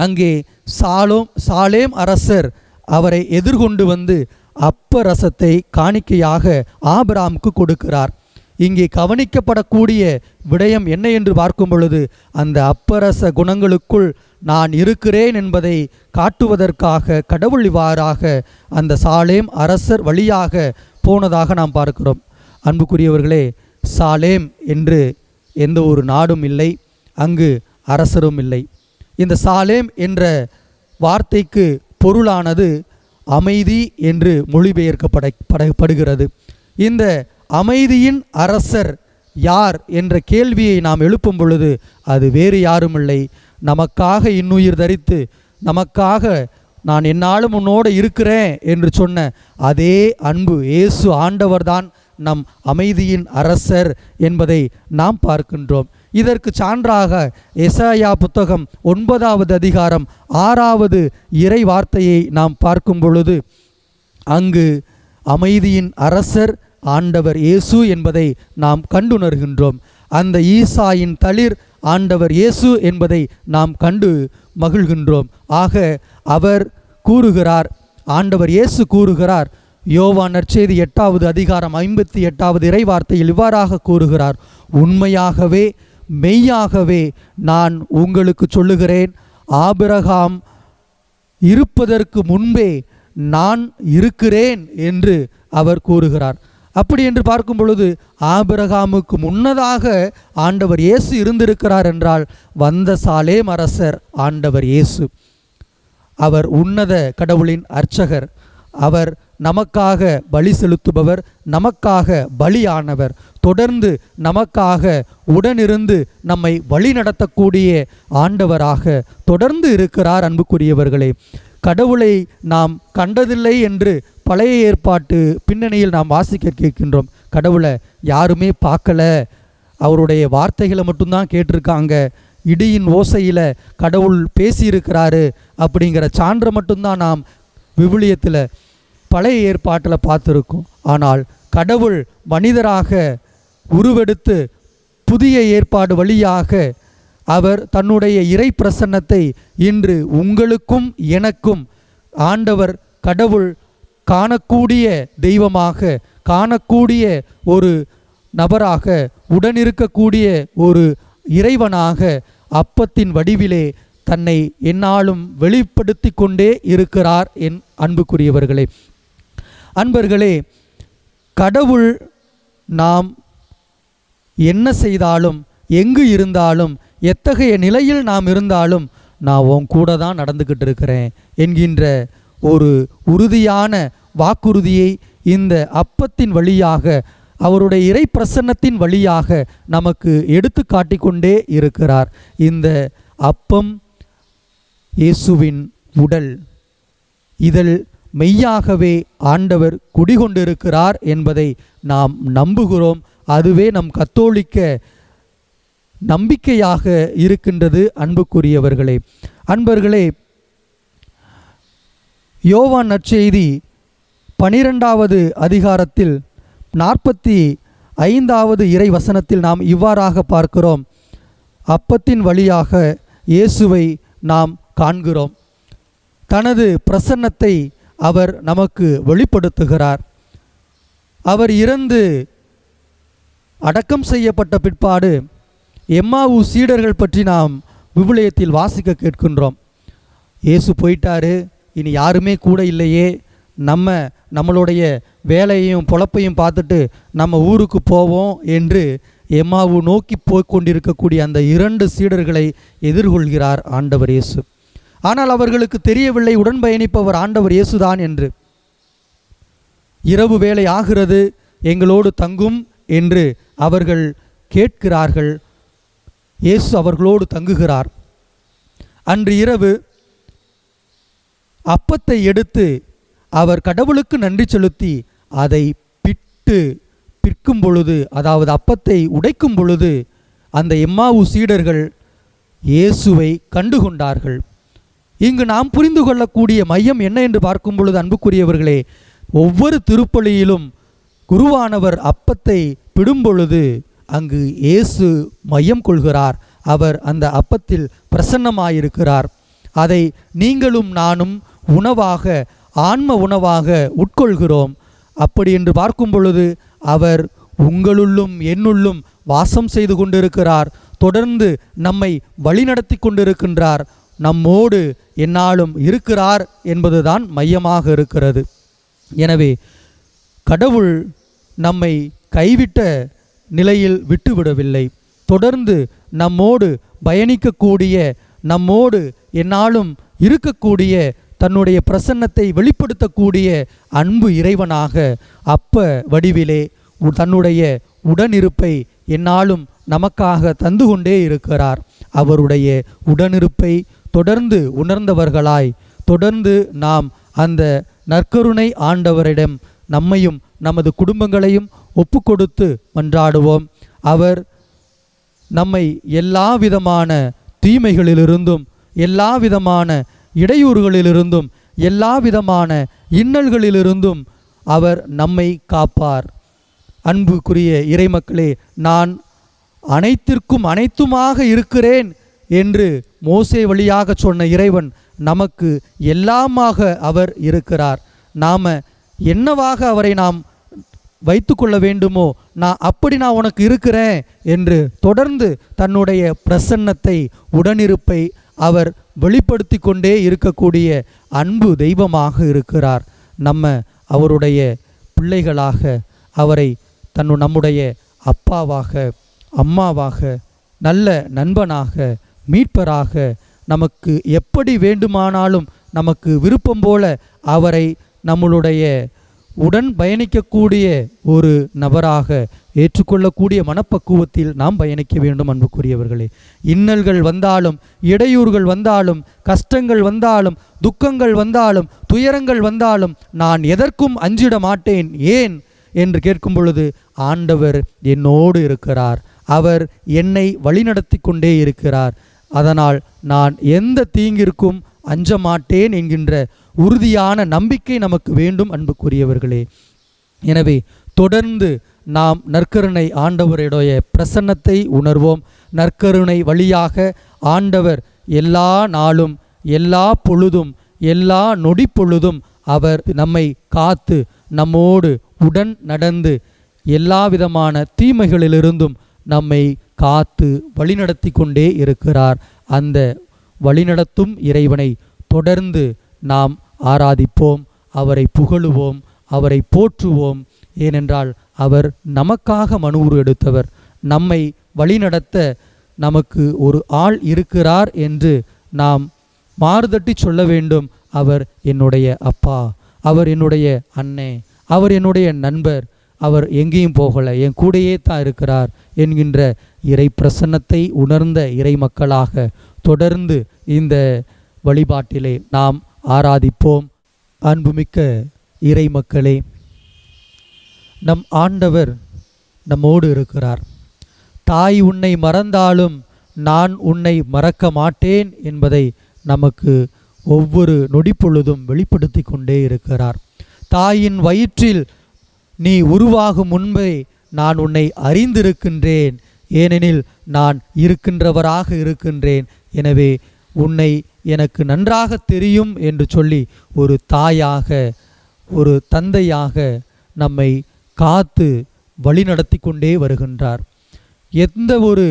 அங்கே சாலேம் அரசர் அவரை எதிர்கொண்டு வந்து அப்பரசத்தை காணிக்கையாக ஆபிரகாமுக்கு கொடுக்கிறார். இங்கே கவனிக்கப்படக்கூடிய விடயம் என்ன என்று பார்க்கும் பொழுது, அந்த அப்பரச குணங்களுக்குள் நான் இருக்கிறேன் என்பதை காட்டுவதற்காக கடவுள் இவ்வாறாக அந்த சாலேம் அரசர் வழியாக போனதாக நாம் பார்க்கிறோம். அன்புக்குரியவர்களே, சாலேம் என்று எந்த ஒரு நாடும் இல்லை, அங்கு அரசரும் இல்லை. இந்த சாலேம் என்ற வார்த்தைக்கு பொருளானது அமைதி என்று மொழிபெயர்க்கப்படுகிறது. இந்த அமைதியின் அரசர் யார் என்ற கேள்வியை நாம் எழுப்பும் பொழுது அது வேறு யாருமில்லை, நமக்காக இன்னுயிர் தரித்து நமக்காக நான் என்னாலும் உன்னோடு இருக்கிறேன் என்று சொன்ன அதே அன்பு இயேசு ஆண்டவர்தான் நம் அமைதியின் அரசர் என்பதை நாம் பார்க்கின்றோம். இதற்கு சான்றாக எசாயா புத்தகம் 9வது அதிகாரம் 6வது இறை வார்த்தையை நாம் பார்க்கும் பொழுது அங்கு அமைதியின் அரசர் ஆண்டவர் இயேசு என்பதை நாம் கண்டுணர்கின்றோம். அந்த ஈசாயின் தளிர் ஆண்டவர் இயேசு என்பதை நாம் கண்டு மகிழ்கின்றோம். ஆக அவர் கூறுகிறார், ஆண்டவர் இயேசு கூறுகிறார், யோவான் நற்செய்தி 8வது அதிகாரம் 58வது இறை வார்த்தையில் இவ்வாறாக கூறுகிறார், உண்மையாகவே மெய்யாகவே நான் உங்களுக்கு சொல்லுகிறேன், ஆபிரகாம் இருப்பதற்கு முன்பே நான் இருக்கிறேன் என்று அவர் கூறுகிறார். அப்படி என்று பார்க்கும் பொழுது ஆபிரகாமுக்கு முன்னதாக ஆண்டவர் இயேசு இருந்திருக்கிறார் என்றால் வந்த சாலேம் அரசர் ஆண்டவர் இயேசு. அவர் உன்னத கடவுளின் அர்ச்சகர். அவர் நமக்காக பலி செலுத்துபவர், நமக்காக பலியானவர், தொடர்ந்து நமக்காக உடனிருந்து நம்மை வழி நடத்தக்கூடிய ஆண்டவராக தொடர்ந்து இருக்கிறார். அன்புக்குரியவர்களே, கடவுளை நாம் கண்டதில்லை என்று பழைய ஏற்பாட்டு பின்னணியில் நாம் வாசிக்க கேட்கின்றோம். கடவுளை யாருமே பார்க்கல, அவருடைய வார்த்தைகளை மட்டும்தான் கேட்டிருக்காங்க, இடியின் ஓசையில் கடவுள் பேசியிருக்கிறாரு அப்படிங்கிற சான்று மட்டும்தான் நாம் விவிலியத்தில் பழைய ஏற்பாட்டில் பார்த்துருக்கோம். ஆனால் கடவுள் மனிதராக உருவெடுத்து புதிய ஏற்பாடு வழியாக அவர் தன்னுடைய இறை பிரசன்னத்தை இன்று உங்களுக்கும் எனக்கும் ஆண்டவர் கடவுள் காணக்கூடிய தெய்வமாக, காணக்கூடிய ஒரு நபராக, உடனிருக்கக்கூடிய ஒரு இறைவனாக அப்பத்தின் வடிவிலே தன்னை எந்நாளும் வெளிப்படுத்தி கொண்டே இருக்கிறார். என் அன்புக்குரியவர்களே, அன்பர்களே, கடவுள் நாம் என்ன செய்தாலும், எங்கு இருந்தாலும், எத்தகைய நிலையில் நாம் இருந்தாலும் நான் உன் கூட தான் நடந்துக்கிட்டு இருக்கிறேன் என்கின்ற ஒரு உறுதியான வாக்குறுதியை இந்த அப்பத்தின் வழியாக, அவருடைய இறை பிரசன்னத்தின் வழியாக நமக்கு எடுத்து காட்டிக்கொண்டே இருக்கிறார். இந்த அப்பம் இயேசுவின் உடல். இதில் மெய்யாகவே ஆண்டவர் குடிகொண்டிருக்கிறார் என்பதை நாம் நம்புகிறோம். அதுவே நம் கத்தோலிக்க நம்பிக்கையாக இருக்கின்றது. அன்புக்குரியவர்களே, அன்பர்களே, யோவான் நற்செய்தி 12வது அதிகாரத்தில் 45வது இறை வசனத்தில் நாம் இவ்வாறாக பார்க்கிறோம். அப்பத்தின் வழியாக இயேசுவை நாம் காண்கிறோம். தனது பிரசன்னத்தை அவர் நமக்கு வெளிப்படுத்துகிறார். அவர் இறந்து அடக்கம் செய்யப்பட்ட பிற்பாடு எம்மாவு சீடர்கள் பற்றி நாம் விவிலியத்தில் வாசிக்க கேட்கின்றோம். இயேசு போயிட்டாரு, இனி யாருமே கூட இல்லையே, நம்மளுடைய வேலையையும் பொழப்பையும் பார்த்துட்டு நம்ம ஊருக்கு போவோம் என்று எம்மாவு நோக்கி போய்கொண்டிருக்கக்கூடிய அந்த 2 சீடர்களை எதிர்கொள்கிறார் ஆண்டவர் இயேசு. ஆனால் அவர்களுக்கு தெரியவில்லை உடன் பயணிப்பவர் ஆண்டவர் இயேசுதான் என்று. இரவு வேளை ஆகிறது, எங்களோடு தங்கும் என்று அவர்கள் கேட்கிறார்கள். இயேசு அவர்களோடு தங்குகிறார். அன்று இரவு அப்பத்தை எடுத்து அவர் கடவுளுக்கு நன்றி செலுத்தி அதை பிற்கும் பொழுது, அதாவது அப்பத்தை உடைக்கும் பொழுது, அந்த எம்மாவு சீடர்கள் இயேசுவை கண்டுகொண்டார்கள். இங்கு நாம் புரிந்து கொள்ளக்கூடிய மையம் என்ன என்று பார்க்கும் பொழுது, அன்புக்குரியவர்களே, ஒவ்வொரு திருப்பலியிலும் குருவானவர் அப்பத்தை பிடும் பொழுது அங்கு இயேசு மையம் கொள்கிறார். அவர் அந்த அப்பத்தில் பிரசன்னமாயிருக்கிறார். அதை நீங்களும் நானும் உணவாக, ஆன்ம உணவாக உட்கொள்கிறோம். அப்படி என்று பார்க்கும் பொழுது அவர் உங்களுள்ளும் என்னுள்ளும் வாசம் செய்து கொண்டிருக்கிறார். தொடர்ந்து நம்மை வழிநடத்தி கொண்டிருக்கின்றார். நம்மோடு எந்நாளும் இருக்கிறார் என்பதுதான் மையமாக இருக்கிறது. எனவே கடவுள் நம்மை கைவிட்ட நிலையில் விட்டுவிடவில்லை. தொடர்ந்து நம்மோடு பயணிக்கக்கூடிய, நம்மோடு எந்நாளும் இருக்கக்கூடிய, தன்னுடைய பிரசன்னத்தை வெளிப்படுத்தக்கூடிய அன்பு இறைவனாக அப்ப வடிவிலே தன்னுடைய உடனிருப்பை எந்நாளும் நமக்காக தந்து கொண்டே இருக்கிறார். அவருடைய உடனிருப்பை தொடர்ந்து உணர்ந்தவர்களாய், தொடர்ந்து நாம் அந்த நற்கருணை ஆண்டவரிடம் நம்மையும் நமது குடும்பங்களையும் ஒப்புக்கொடுத்து மன்றாடுவோம். அவர் நம்மை எல்லா விதமான தீமைகளிலிருந்தும், எல்லா விதமான இடையூறுகளிலிருந்தும், எல்லா விதமான இன்னல்களிலிருந்தும் அவர் நம்மை காப்பார். அன்புக்குரிய இறைமக்களே, நான் அனைத்திற்கும் அனைத்துமாக இருக்கிறேன் என்று மோசே வழியாக சொன்ன இறைவன் நமக்கு எல்லாமாக அவர் இருக்கிறார். நாம் என்னவாக அவரை நாம் வைத்து கொள்ள வேண்டுமோ, நான் உனக்கு இருக்கிறேன் என்று தொடர்ந்து தன்னுடைய பிரசன்னத்தை, உடனிருப்பை அவர் வெளிப்படுத்தி கொண்டே இருக்கக்கூடிய அன்பு தெய்வமாக இருக்கிறார். நம்ம அவருடைய பிள்ளைகளாக, அவரை நம்முடைய அப்பாவாக, அம்மாவாக, நல்ல நண்பனாக, மீட்பராக, நமக்கு எப்படி வேண்டுமானாலும் நமக்கு விருப்பம் போல அவரை நம்மளுடைய உடன் பயணிக்கக்கூடிய ஒரு நபராக ஏற்றுக்கொள்ளக்கூடிய மனப்பக்குவத்தில் நாம் பயணிக்க வேண்டும். அன்புக்குரியவர்களே, இன்னல்கள் வந்தாலும், இடையூறுகள் வந்தாலும், கஷ்டங்கள் வந்தாலும், துக்கங்கள் வந்தாலும், துயரங்கள் வந்தாலும் நான் எதற்கும் அஞ்சிட மாட்டேன். ஏன் என்று கேட்கும் பொழுது, ஆண்டவர் என்னோடு இருக்கிறார். அவர் என்னை வழிநடத்தி கொண்டே இருக்கிறார். அதனால் நான் எந்த தீங்கிற்கும் அஞ்ச மாட்டேன் என்கின்ற உறுதியான நம்பிக்கை நமக்கு வேண்டும். அன்புக்குரியவர்களே, எனவே தொடர்ந்து நாம் நற்கருணை ஆண்டவருடைய பிரசன்னத்தை உணர்வோம். நற்கருணை வழியாக ஆண்டவர் எல்லா நாளும், எல்லா பொழுதும், எல்லா நொடி பொழுதும் அவர் நம்மை காத்து, நம்மோடு உடன் நடந்து, எல்லா விதமான தீமைகளிலிருந்தும் நம்மை காத்து வழிநடத்தி கொண்டே இருக்கிறார். அந்த வழிநடத்தும் இறைவனை தொடர்ந்து நாம் ஆராதிப்போம், அவரை புகழுவோம், அவரை போற்றுவோம். ஏனென்றால் அவர் நமக்காக மனூறு எடுத்தவர். நம்மை வழிநடத்த நமக்கு ஒரு ஆள் இருக்கிறார் என்று நாம் மாறுதட்டி சொல்ல வேண்டும். அவர் என்னுடைய அப்பா, அவர் என்னுடைய அண்ணே, அவர் என்னுடைய நண்பர், அவர் எங்கேயும் போகலை, என் கூடையே தான் இருக்கிறார் என்கின்ற இறை பிரசன்னத்தை உணர்ந்த இறை மக்களாக தொடர்ந்து இந்த வழிபாட்டிலே நாம் ஆராதிப்போம். அன்புமிக்க இறை மக்களே, நம் ஆண்டவர் நம்மோடு இருக்கிறார். தாய் உன்னை மறந்தாலும் நான் உன்னை மறக்க மாட்டேன் என்பதை நமக்கு ஒவ்வொரு நொடிப்பொழுதும் வெளிப்படுத்தி கொண்டே இருக்கிறார். தாயின் வயிற்றில் நீ உருவாகும் முன்பே நான் உன்னை அறிந்திருக்கின்றேன், ஏனெனில் நான் இருக்கின்றவராக இருக்கின்றேன். எனவே உன்னை எனக்கு நன்றாக தெரியும் என்று சொல்லி ஒரு தாயாக ஒரு தந்தையாக நம்மை காத்து வழிநடத்தி கொண்டே வருகின்றார். எந்த ஒரு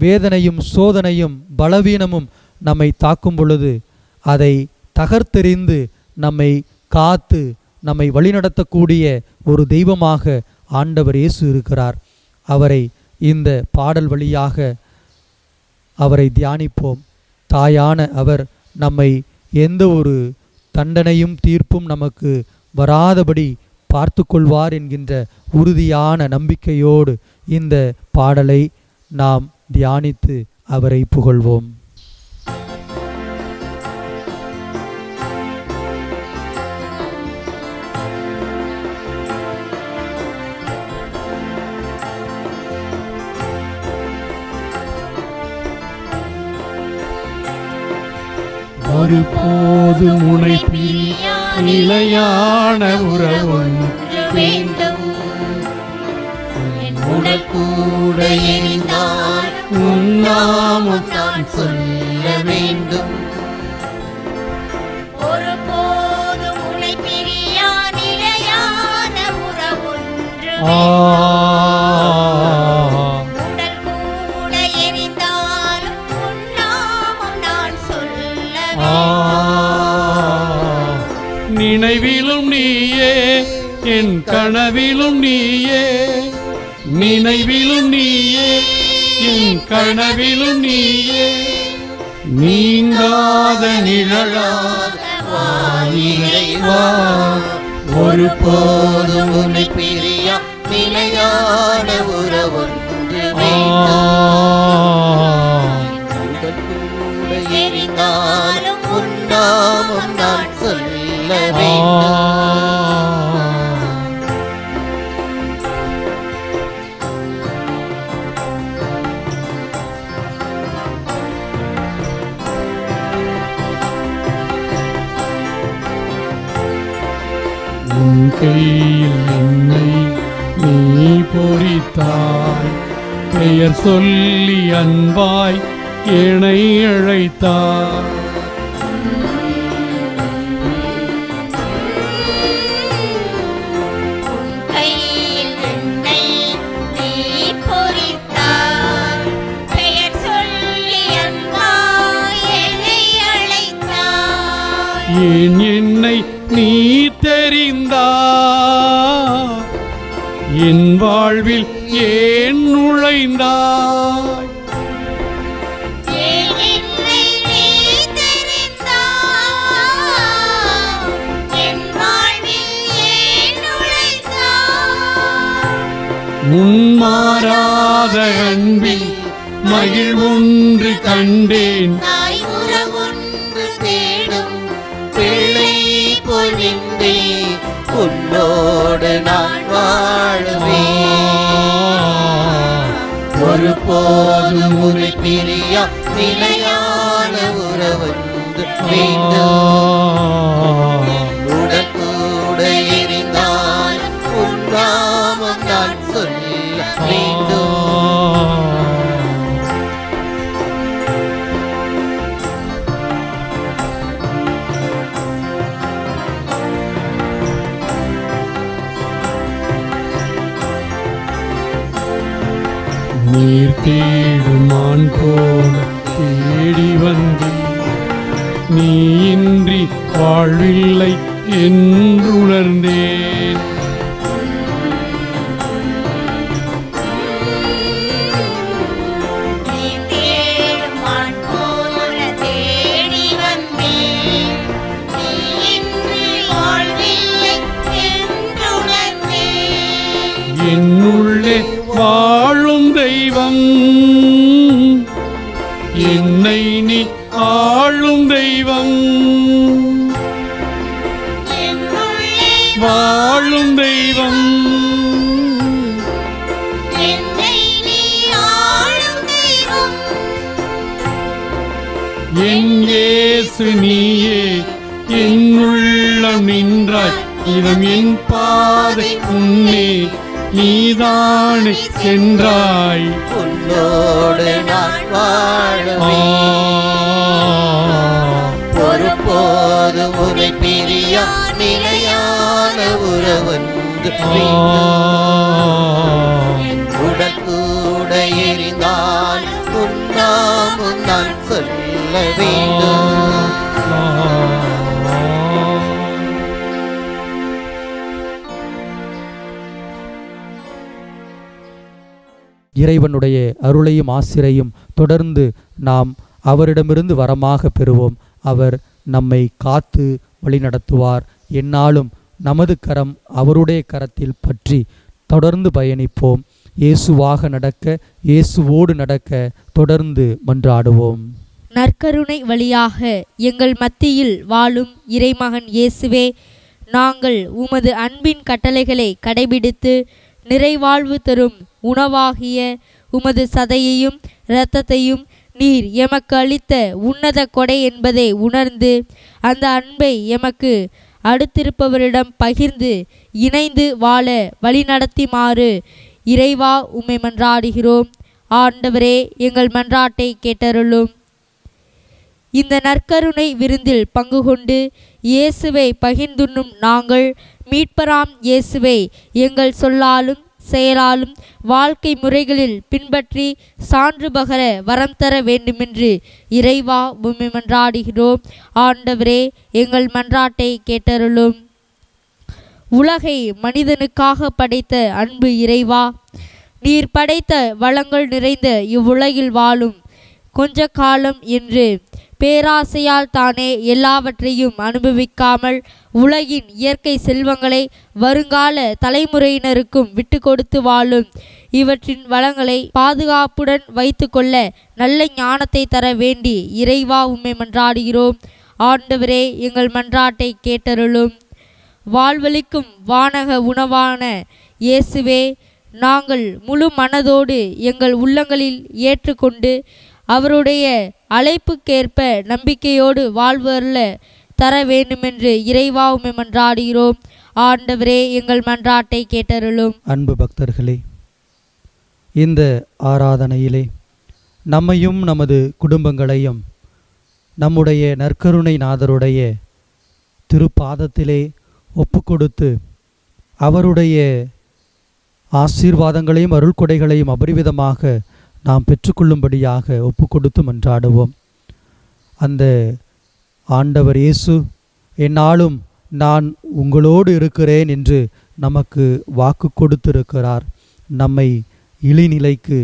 வேதனையும் சோதனையும் பலவீனமும் நம்மை தாக்கும் பொழுது அதை தகர்த்தெறிந்து நம்மை காத்து நம்மை வழிநடத்தக்கூடிய ஒரு தெய்வமாக ஆண்டவர் இயேசு இருக்கிறார். அவரை இந்த பாடல் வழியாக அவரை தியானிப்போம். தாயான அவர் நம்மை எந்த ஒரு தண்டனையும் தீர்ப்பும் நமக்கு வராதபடி பார்த்து கொள்வார் என்கின்ற உறுதியான நம்பிக்கையோடு இந்த பாடலை நாம் தியானித்து அவரை புகழ்வோம். ஒருபோது முனை பிரியா நிலையான உறவொன்று வேண்டும். என் உடல் கூட எரிந்தால் உன் நாமம் நான் சொல்ல வேண்டும். ஒருபோதும் உன்னை பிரியா நிலையான உறவொன்று உடல் கூட எரிந்தாலும் உன் நாமம் நான் சொல்ல நினைவிலும் நீயே என் கனவிலும் நீயே, நினைவிலும் நீயே என் கனவிலும் நீயே, நீங்காத நிழலாக இறைவா, ஒருபோதும் உன்னை பிரியா நிலையான உறவொன்று உடல் கூட எரிந்தாலும் உன் நாமம் நான் சொல்ல வேண்டும். உன் கையில் என்னை நீ பொறித்தாய், பெயர் சொல்லி அன்பாய் என்னை அழைத்தாய். கையில் என்னை நீ பொறித்தாய், பெயர் சொல்லி அன்பாய் என்னை அழைத்தாய். ஏன் என்னை நீ தெரிந்தாய், என் வாழ்வில் ஏன் நுழைந்தாய். ஏன் என்னை நீ தெரிந்தாய், என் வாழ்வில் ஏன் நுழைந்தாய். முன்மாறாத அன்பில் மகிழ்வொன்று கண்டேன், தாய் உறவொன்று தேடும் பிள்ளை போல் நின்றே உன்னோடு நான் வாழுவேன். ஒருபோதும் உன்னை பிரியா நிலையான உறவொன்று வேண்டும். உடல் கூட எரிந்தால் உன் நாமம் நான் சொல்ல வேண்டும். நீர் தேடுமான் போல தேடி வந்து, நீ இன்றி வாழ்வில்லை என்றுணர்ந்தேன். நீ தேடும் ஆண் போல தேடி வந்தேன், நீ இன்றி வாழ்வில்லை என்றுணர்ந்தேன். என்னுள்ளே வாழும் தெய்வம், என்னை நீ ஆளும் தெய்வம், என்னுள்ளே வாழும் தெய்வம், என்னை நீ ஆளும் தெய்வம். என் இயேசு நீயே என் உள்ளம் நின்றாய். இதம் என் பாதை உன்னே நீதானே சென்றாய். உன்னோடு நான் வாழவே ஒருபோதும் உன்னை பிரியா நிலையான உறவொன்று உடற்கூட எரிந்தால் உன்னாமும் நான் சொல்ல வேண்டும். இறைவனுடைய அருளையும் ஆசிரையும் தொடர்ந்து நாம் அவரிடமிருந்து வரமாக பெறுவோம். அவர் நம்மை காத்து வழிநடத்துவார். எந்நாளும் நமது கரம் அவருடைய கரத்தில் பற்றி தொடர்ந்து பயணிப்போம். இயேசுவாக நடக்க, இயேசுவோடு நடக்க தொடர்ந்து மன்றாடுவோம். நற்கருணை வழியாக எங்கள் மத்தியில் வாழும் இறைமகன் இயேசுவே, நாங்கள் உமது அன்பின் கட்டளைகளை கடைபிடித்து நிறைவாழ்வு தரும் உணவாகிய உமது சதையையும் இரத்தத்தையும் நீர் எமக்கு அளித்த உன்னத கொடை என்பதை உணர்ந்து அந்த அன்பை எமக்கு அடுத்திருப்பவரிடம் பகிர்ந்து இணைந்து வாழ வழிநடத்திமாறு இறைவா உம்மை மன்றாடுகிறோம். ஆண்டவரே, எங்கள் மன்றாட்டை கேட்டருளும். இந்த நற்கருணை விருந்தில் பங்கு கொண்டு இயேசுவை பகிர்ந்துண்ணும் நாங்கள் மீட்பராம் இயேசுவை எங்கள் சொல்லாலும் செயலாலும் வாழ்க்கை முறைகளில் பின்பற்றி சான்று பகர வரம் தர வேண்டுமென்று இறைவா உம்மை மன்றாடுகிறோம். ஆண்டவரே, எங்கள் மன்றாட்டை கேட்டருளும். உலகை மனிதனுக்காக படைத்த அன்பு இறைவா, நீர் படைத்த வளங்கள் நிறைந்த இவ்வுலகில் வாழும் கொஞ்ச காலம் என்று பேராசையால் தானே எல்லாவற்றையும் அனுபவிக்காமல் உலகின் இயற்கை செல்வங்களை வருங்கால தலைமுறையினருக்கும் விட்டு கொடுத்து வாழும் இவற்றின் வளங்களை பாதுகாப்புடன் வைத்து கொள்ள நல்ல ஞானத்தை தர வேண்டி இறைவா உம்மை மன்றாடுகிறோம். ஆண்டவரே, எங்கள் மன்றாட்டை கேட்டருளும். வாழ்வளிக்கும் வானக உணவான இயேசுவே, நாங்கள் முழு மனதோடு எங்கள் உள்ளங்களில் ஏற்றுக்கொண்டு அவருடைய அழைப்புக்கேற்ப நம்பிக்கையோடு வாழ்வருள தர வேண்டுமென்று இறைவா உம்மை மன்றாடுகிறோம். ஆண்டவரே, எங்கள் மன்றாட்டை கேட்டருளும். அன்பு பக்தர்களே, இந்த ஆராதனையிலே நம்மையும் நமது குடும்பங்களையும் நம்முடைய நற்கருணை நாதருடைய திருப்பாதத்திலே ஒப்புக்கொடுத்து அவருடைய ஆசீர்வாதங்களையும் அருள்கொடைகளையும் அபரிவிதமாக நாம் பெற்றுக்கொள்ளும்படியாக ஒப்புக்கொடுத்து மன்றாடுவோம். அந்த ஆண்டவர் இயேசு எந்நாளும் நான் உங்களோடு இருக்கிறேன் என்று நமக்கு வாக்கு கொடுத்திருக்கிறார். நம்மை இழிநிலைக்கு,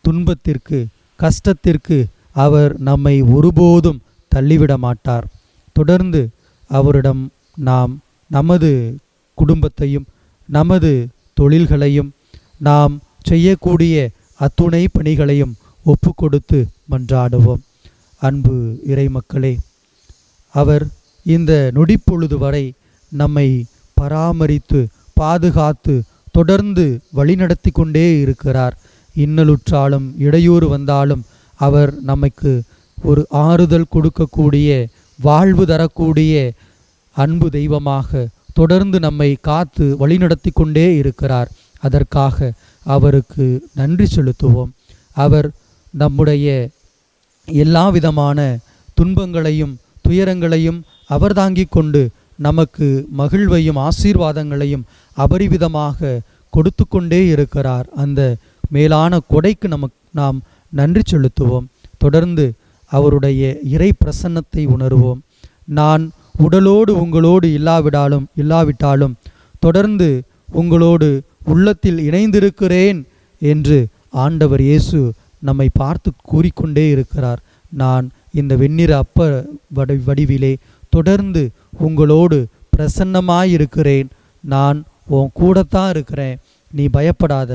துன்பத்திற்கு, கஷ்டத்திற்கு அவர் நம்மை ஒருபோதும் தள்ளிவிட மாட்டார். தொடர்ந்து அவரிடம் நாம் நமது குடும்பத்தையும் நமது தொழில்களையும் நாம் செய்யக்கூடிய அத்துணை பணிகளையும் ஒப்பு கொடுத்து மன்றாடுவோம். அன்பு இறைமக்களே, அவர் இந்த நொடிப்பொழுது வரை நம்மை பராமரித்து பாதுகாத்து தொடர்ந்து வழிநடத்தி கொண்டே இருக்கிறார். இன்னலுற்றாலும் இடையூறு வந்தாலும் அவர் நமக்கு ஒரு ஆறுதல் கொடுக்கக்கூடிய, வாழ்வு தரக்கூடிய அன்பு தெய்வமாக தொடர்ந்து நம்மை காத்து வழிநடத்தி கொண்டே இருக்கிறார். அதற்காக அவருக்கு நன்றி செலுத்துவோம். அவர் நம்முடைய எல்லா விதமான துன்பங்களையும் துயரங்களையும் அவர் தாங்கிக் கொண்டு நமக்கு மகிழ்வையும் ஆசீர்வாதங்களையும் அபரிவிதமாக கொடுத்து கொண்டே இருக்கிறார். அந்த மேலான கொடைக்கு நாம் நன்றி செலுத்துவோம். தொடர்ந்து அவருடைய இறை பிரசன்னத்தை உணர்வோம். நான் உடலோடு உங்களோடு இல்லாவிட்டாலும் தொடர்ந்து உங்களோடு உள்ளத்தில் இணைந்திருக்கிறேன் என்று ஆண்டவர் இயேசு நம்மை பார்த்து கூறிக்கொண்டே இருக்கிறார். நான் இந்த வெண்ணிற அப்ப வடிவிலே தொடர்ந்து உங்களோடு பிரசன்னமாயிருக்கிறேன். நான் உன் கூடத்தான் இருக்கிறேன். நீ பயப்படாத,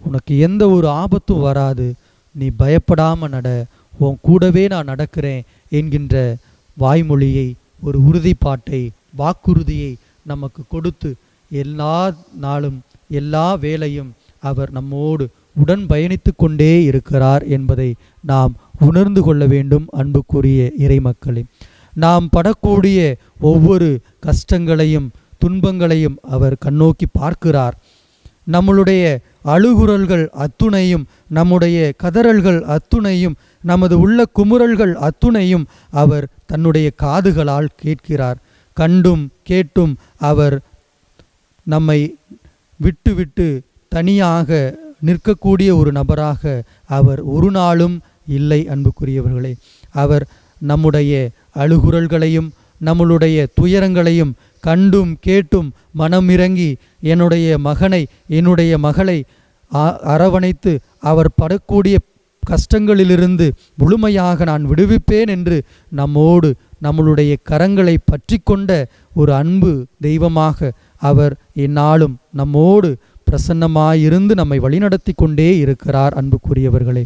உனக்கு எந்த ஒரு ஆபத்தும் வராது, நீ பயப்படாமல் நட, உன் கூடவே நான் நடக்கிறேன் என்கின்ற வாய்மொழியை, ஒரு உறுதிப்பாட்டை, வாக்குறுதியை நமக்கு கொடுத்து எல்லா நாளும் எல்லா வேளையும் அவர் நம்மோடு உடன் பயணித்து கொண்டே இருக்கிறார் என்பதை நாம் உணர்ந்து கொள்ள வேண்டும். அன்புக்குரிய இறைமக்களே, நாம் படக்கூடிய ஒவ்வொரு கஷ்டங்களையும் துன்பங்களையும் அவர் கண்ணோக்கி பார்க்கிறார். நம்மளுடைய அழுகுரல்கள் அத்துணையும், நம்முடைய கதறல்கள் அத்துணையும், நமது உள்ள குமுறல்கள் அத்துணையும் அவர் தன்னுடைய காதுகளால் கேட்கிறார். கண்டும் கேட்டும் அவர் நம்மை விட்டு விட்டு தனியாக நிற்கக்கூடிய ஒரு நபராக அவர் ஒரு நாளும் இல்லை. அன்புக்குரியவர்களே, அவர் நம்முடைய அழுகுரல்களையும் நம்மளுடைய துயரங்களையும் கண்டும் கேட்டும் மனமிறங்கி என்னுடைய மகனை என்னுடைய மகளை அரவணைத்து அவர் படக்கூடிய கஷ்டங்களிலிருந்து முழுமையாக நான் விடுவிப்பேன் என்று நம்மோடு நம்மளுடைய கரங்களை பற்றி கொண்ட ஒரு அன்பு தெய்வமாக அவர் எந்நாளும் நம்மோடு பிரசன்னமாயிருந்து நம்மை வழிநடத்தி கொண்டே இருக்கிறார். அன்புக்குரியவர்களே,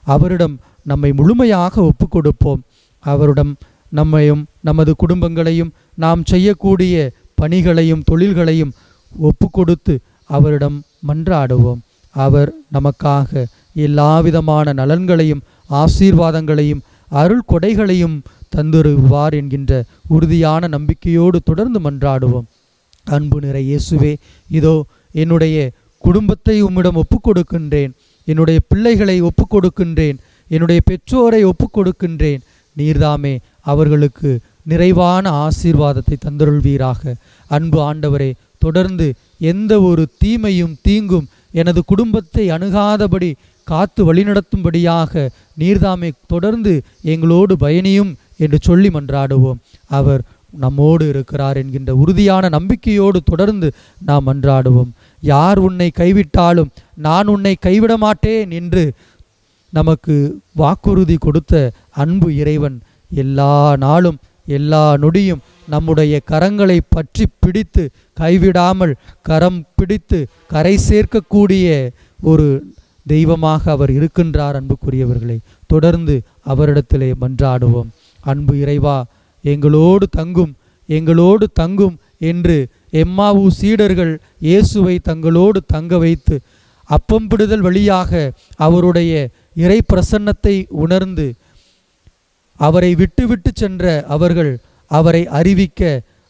அவரிடம் நம்மை முழுமையாக ஒப்பு கொடுப்போம். அவரிடம் நம்மையும் நமது குடும்பங்களையும் நாம் செய்யக்கூடிய பணிகளையும் தொழில்களையும் ஒப்பு கொடுத்து அவரிடம் மன்றாடுவோம். அவர் நமக்காக எல்லாவிதமான நலன்களையும் ஆசீர்வாதங்களையும் அருள் கொடைகளையும் தந்துருவார் என்கின்ற உறுதியான நம்பிக்கையோடு தொடர்ந்து மன்றாடுவோம். அன்பு நிறை இயேசுவே, இதோ என்னுடைய குடும்பத்தை உம்மிடம் ஒப்புக் கொடுக்கின்றேன், என்னுடைய பிள்ளைகளை ஒப்புக் கொடுக்கின்றேன், என்னுடைய பெற்றோரை ஒப்புக் கொடுக்கின்றேன். நீர்தாமே அவர்களுக்கு நிறைவான ஆசீர்வாதத்தை தந்தருள்வீராக. அன்பு ஆண்டவரே, தொடர்ந்து எந்த ஒரு தீமையும் தீங்கும் எனது குடும்பத்தை அணுகாதபடி காத்து வழிநடத்தும்படியாக நீர்தாமே தொடர்ந்து எங்களோடு பயணியும் என்று சொல்லி மன்றாடுவோம். அவர் நம்மோடு இருக்கிறார் என்கின்ற உறுதியான நம்பிக்கையோடு தொடர்ந்து நாம் மன்றாடுவோம். யார் உன்னை கைவிட்டாலும் நான் உன்னை கைவிட மாட்டேன் என்று நமக்கு வாக்குறுதி கொடுத்த அன்பு இறைவன் எல்லா நாளும் எல்லா நொடியும் நம்முடைய கரங்களை பற்றி பிடித்து கைவிடாமல் கரம் பிடித்து கரை சேர்க்கக்கூடிய ஒரு தெய்வமாக அவர் இருக்கின்றார். அன்புக்குரியவர்களை, தொடர்ந்து அவரிடத்திலே மன்றாடுவோம். அன்பு இறைவா, எங்களோடு தங்கும் எங்களோடு தங்கும் என்று எம்மாவு சீடர்கள் இயேசுவை தங்களோடு தங்க வைத்து அப்பம் பிடுதல் வழியாக அவருடைய இறை பிரசன்னத்தை உணர்ந்து அவரை விட்டு விட்டு சென்ற அவர்கள் அவரை அறிவிக்க,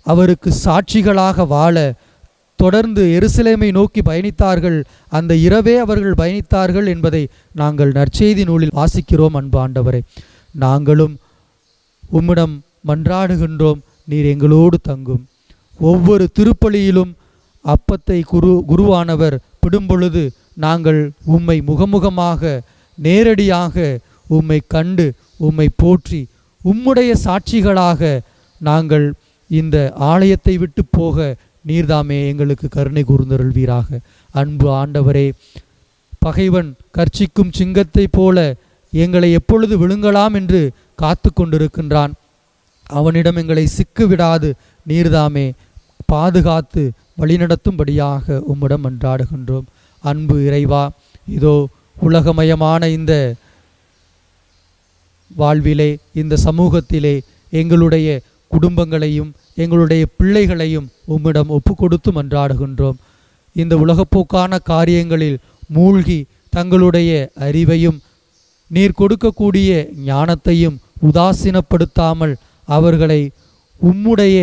அவருக்கு சாட்சிகளாக வாழ தொடர்ந்து எருசலேமை நோக்கி பயணித்தார்கள். அந்த இரவே அவர்கள் பயணித்தார்கள் என்பதை நாங்கள் நற்செய்தி நூலில் வாசிக்கிறோம். அன்பு ஆண்டவரை, நாங்களும் உம்மிடம் மன்றாடுகின்றோம், நீர் எங்களோடு தங்கும். ஒவ்வொரு திருப்பலியிலும் அப்பத்தை குருவானவர் பிடும்பொழுது நாங்கள் உம்மை முகமுகமாக நேரடியாக உம்மை கண்டு உம்மை போற்றி உம்முடைய சாட்சிகளாக நாங்கள் இந்த ஆலயத்தை விட்டு போக நீர்தாமே எங்களுக்கு கருணை கூர்ந்தருள்வீராக. அன்பு ஆண்டவரே, பகைவன் கர்ச்சிக்கும் சிங்கத்தை போல எங்களை எப்பொழுது விழுங்கலாம் என்று காத்து கொண்டிருக்கின்றான். அவனிடம் எங்களை சிக்கு விடாது நீர்தாமே பாதுகாத்து வழிநடத்தும்படியாக உம்மிடம் மன்றாடுகின்றோம். அன்பு இறைவா, இதோ உலகமயமான இந்த வாழ்விலே இந்த சமூகத்திலே எங்களுடைய குடும்பங்களையும் எங்களுடைய பிள்ளைகளையும் உம்மிடம் ஒப்பு கொடுத்து மன்றாடுகின்றோம். இந்த உலகப்போக்கான காரியங்களில் மூழ்கி தங்களுடைய அறிவையும் நீர் கொடுக்கக்கூடிய ஞானத்தையும் உதாசீனப்படுத்தாமல் அவர்களை உம்முடைய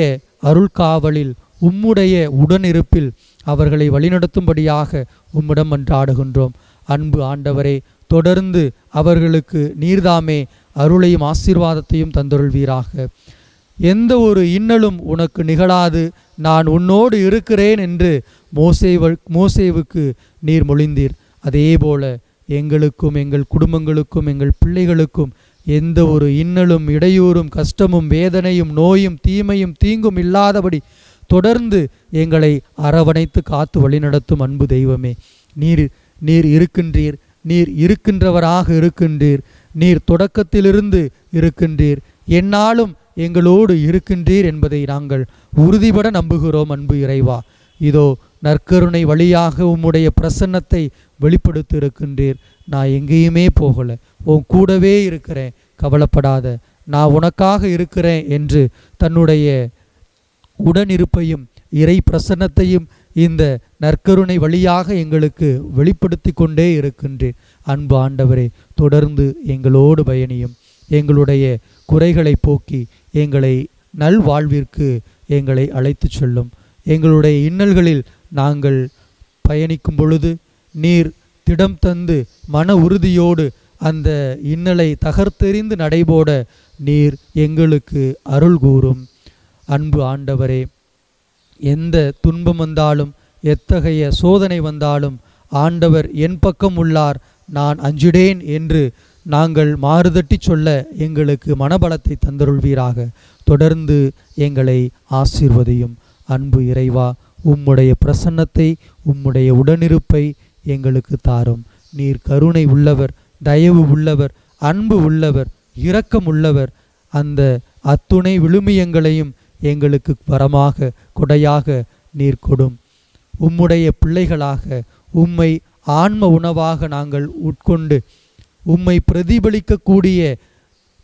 அருள்காவலில் உம்முடைய உடனிருப்பில் அவர்களை வழிநடத்தும்படியாக உம்மிடம் மன்றாடுகின்றோம். அன்பு ஆண்டவரே, தொடர்ந்து அவர்களுக்கு நீர்தாமே அருளையும் ஆசீர்வாதத்தையும் தந்தருள்வீராக. எந்த ஒரு இன்னலும் உனக்கு நிகழாது, நான் உன்னோடு இருக்கிறேன் என்று மோசேவுக்கு நீர் மொழிந்தீர். அதேபோல எங்களுக்கும் எங்கள் குடும்பங்களுக்கும் எங்கள் பிள்ளைகளுக்கும் எந்த ஒரு இன்னலும் இடையூறும் கஷ்டமும் வேதனையும் நோயும் தீமையும் தீங்கும் இல்லாதபடி தொடர்ந்து எங்களை அரவணைத்து காத்து வழிநடத்தும் அன்பு தெய்வமே, நீர் இருக்கின்றீர், நீர் இருக்கின்றவராக இருக்கின்றீர், நீர் தொடக்கத்திலிருந்து இருக்கின்றீர், எந்நாளும் எங்களோடு இருக்கின்றீர் என்பதை நாங்கள் உறுதிபட நம்புகிறோம். அன்பு இறைவா, இதோ நற்கருணை வழியாக உம்முடைய பிரசன்னத்தை வெளிப்படுத்தி இருக்கின்றீர். நான் எங்கேயுமே போகலை, உன் கூடவே இருக்கிறேன், கவலைப்படாத, நான் உனக்காக இருக்கிறேன் என்று தன்னுடைய உடனிருப்பையும் இறை பிரசன்னத்தையும் இந்த நற்கருணை வழியாக எங்களுக்கு வெளிப்படுத்தி கொண்டே இருக்கின்றேன். அன்பு ஆண்டவரே, தொடர்ந்து எங்களோடு பயணியும், எங்களுடைய குறைகளை போக்கி எங்களை நல்வாழ்விற்கு எங்களை அழைத்து செல்லும். எங்களுடைய இன்னல்களில் நாங்கள் பயணிக்கும் பொழுது நீர் திடம் தந்து மன உறுதியோடு அந்த இன்னலை தகர்த்தெறிந்து நடைபோட நீர் எங்களுக்கு அருள் கூறும். அன்பு ஆண்டவரே, எந்த துன்பம் வந்தாலும் எத்தகைய சோதனை வந்தாலும் ஆண்டவர் என் பக்கம் உள்ளார், நான் அஞ்சிடேன் என்று நாங்கள் மாறுதட்டி சொல்ல எங்களுக்கு மனபலத்தை தந்தருள்வீராக. தொடர்ந்து எங்களை ஆசீர்வதியும். அன்பு இறைவா, உம்முடைய பிரசன்னத்தை, உம்முடைய உடனிருப்பை எங்களுக்கு தாரும். நீர் கருணை உள்ளவர், தயவு உள்ளவர், அன்பு உள்ளவர், இரக்கம் உள்ளவர். அந்த அத்துணை விழுமியங்களையும் எங்களுக்கு வரமாக கொடையாக நீர் கொடும். உம்முடைய பிள்ளைகளாக உம்மை ஆன்ம உணவாக நாங்கள் உட்கொண்டு உம்மை பிரதிபலிக்கக்கூடிய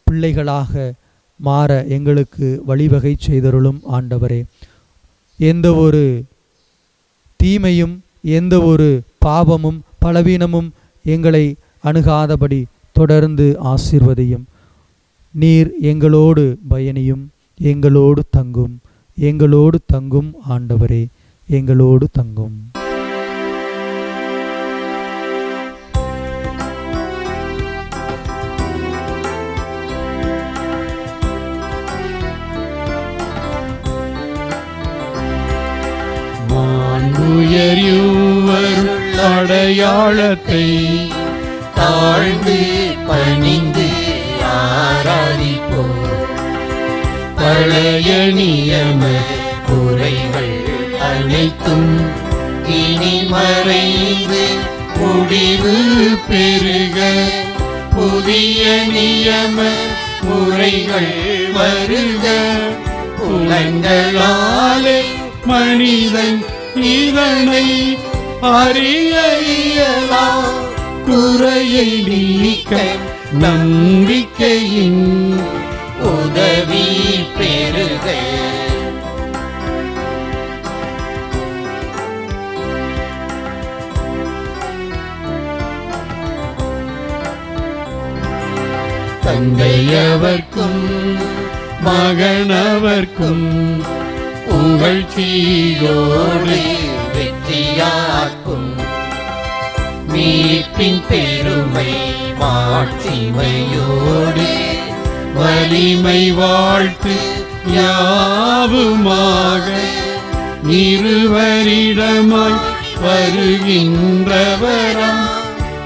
பிள்ளைகளாக மாற எங்களுக்கு வழிவகை செய்தருளும் ஆண்டவரே. எந்த ஒரு தீமையும் எந்த ஒரு பாவமும் பலவீனமும் எங்களை அணுகாதபடி தொடர்ந்து ஆசீர்வதியும். நீர் எங்களோடு பயணியும், எங்களோடு தங்கும், எங்களோடு தங்கும் ஆண்டவரே, எங்களோடு தங்கும். உயர்வருள் அடையாளத்தை தாழ்ந்து பணிந்து ஆராதிப்போம். பழைய நியம குறைகள் அனைத்தும் இனி மறைந்து முடிவு பெருக புதிய நியம முறைகள் வருக. புலங்களாலே மனிதன் இதனை அறிய இயலார். குறையை நீக்க நம்பிக்கையின் உதவி பெருக. தந்தையவர்க்கும் மகனவர்க்கும் புகழ்ச்சியோடு வெற்றியாக்கும் மீட்பின் பெருமை மாட்சிமையோடு வலிமை வாழ்த்து யாவுமாக இருவரிடமாய் வருகின்றவரம்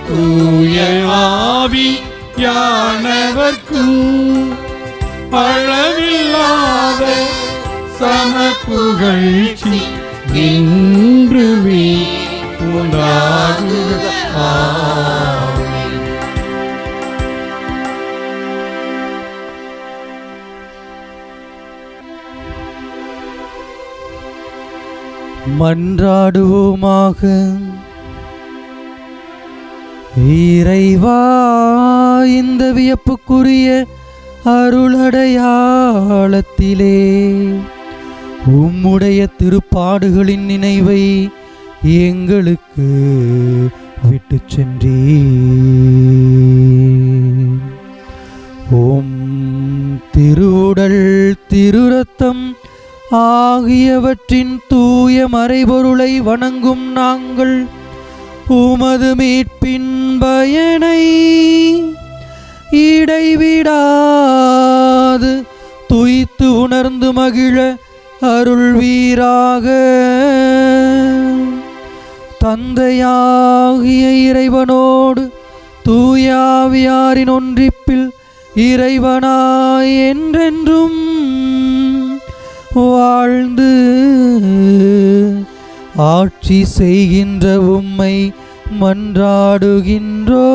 தூய ஆவி யானவர்க்கும் அளவில்லாத சமப்புகழ்ச்சி இன்றுமே உண்டாகுக. ஆமென். மன்றாடுவோமாக. இறைவா, இந்த வியப்புக்குரிய அருளடையாளத்திலே உம்முடைய திருப்பாடுகளின் நினைவை எங்களுக்கு விட்டு சென்றீர். ஓம் திருவுடல் திருரத்தம் ஆகியவற்றின் தூய மறைபொருளை வணங்கும் நாங்கள் உமது மீட்பின் பயனை இடைவிடாது துய்த்து உணர்ந்து மகிழ அருள்வீராக. தந்தையாகிய இறைவனோடு தூயாவியாரின் ஒன்றிப்பில் இறைவனாய் என்றென்றும் வாழ்ந்து ஆட்சி செய்கின்ற உம்மை மன்றாடுகின்றோ.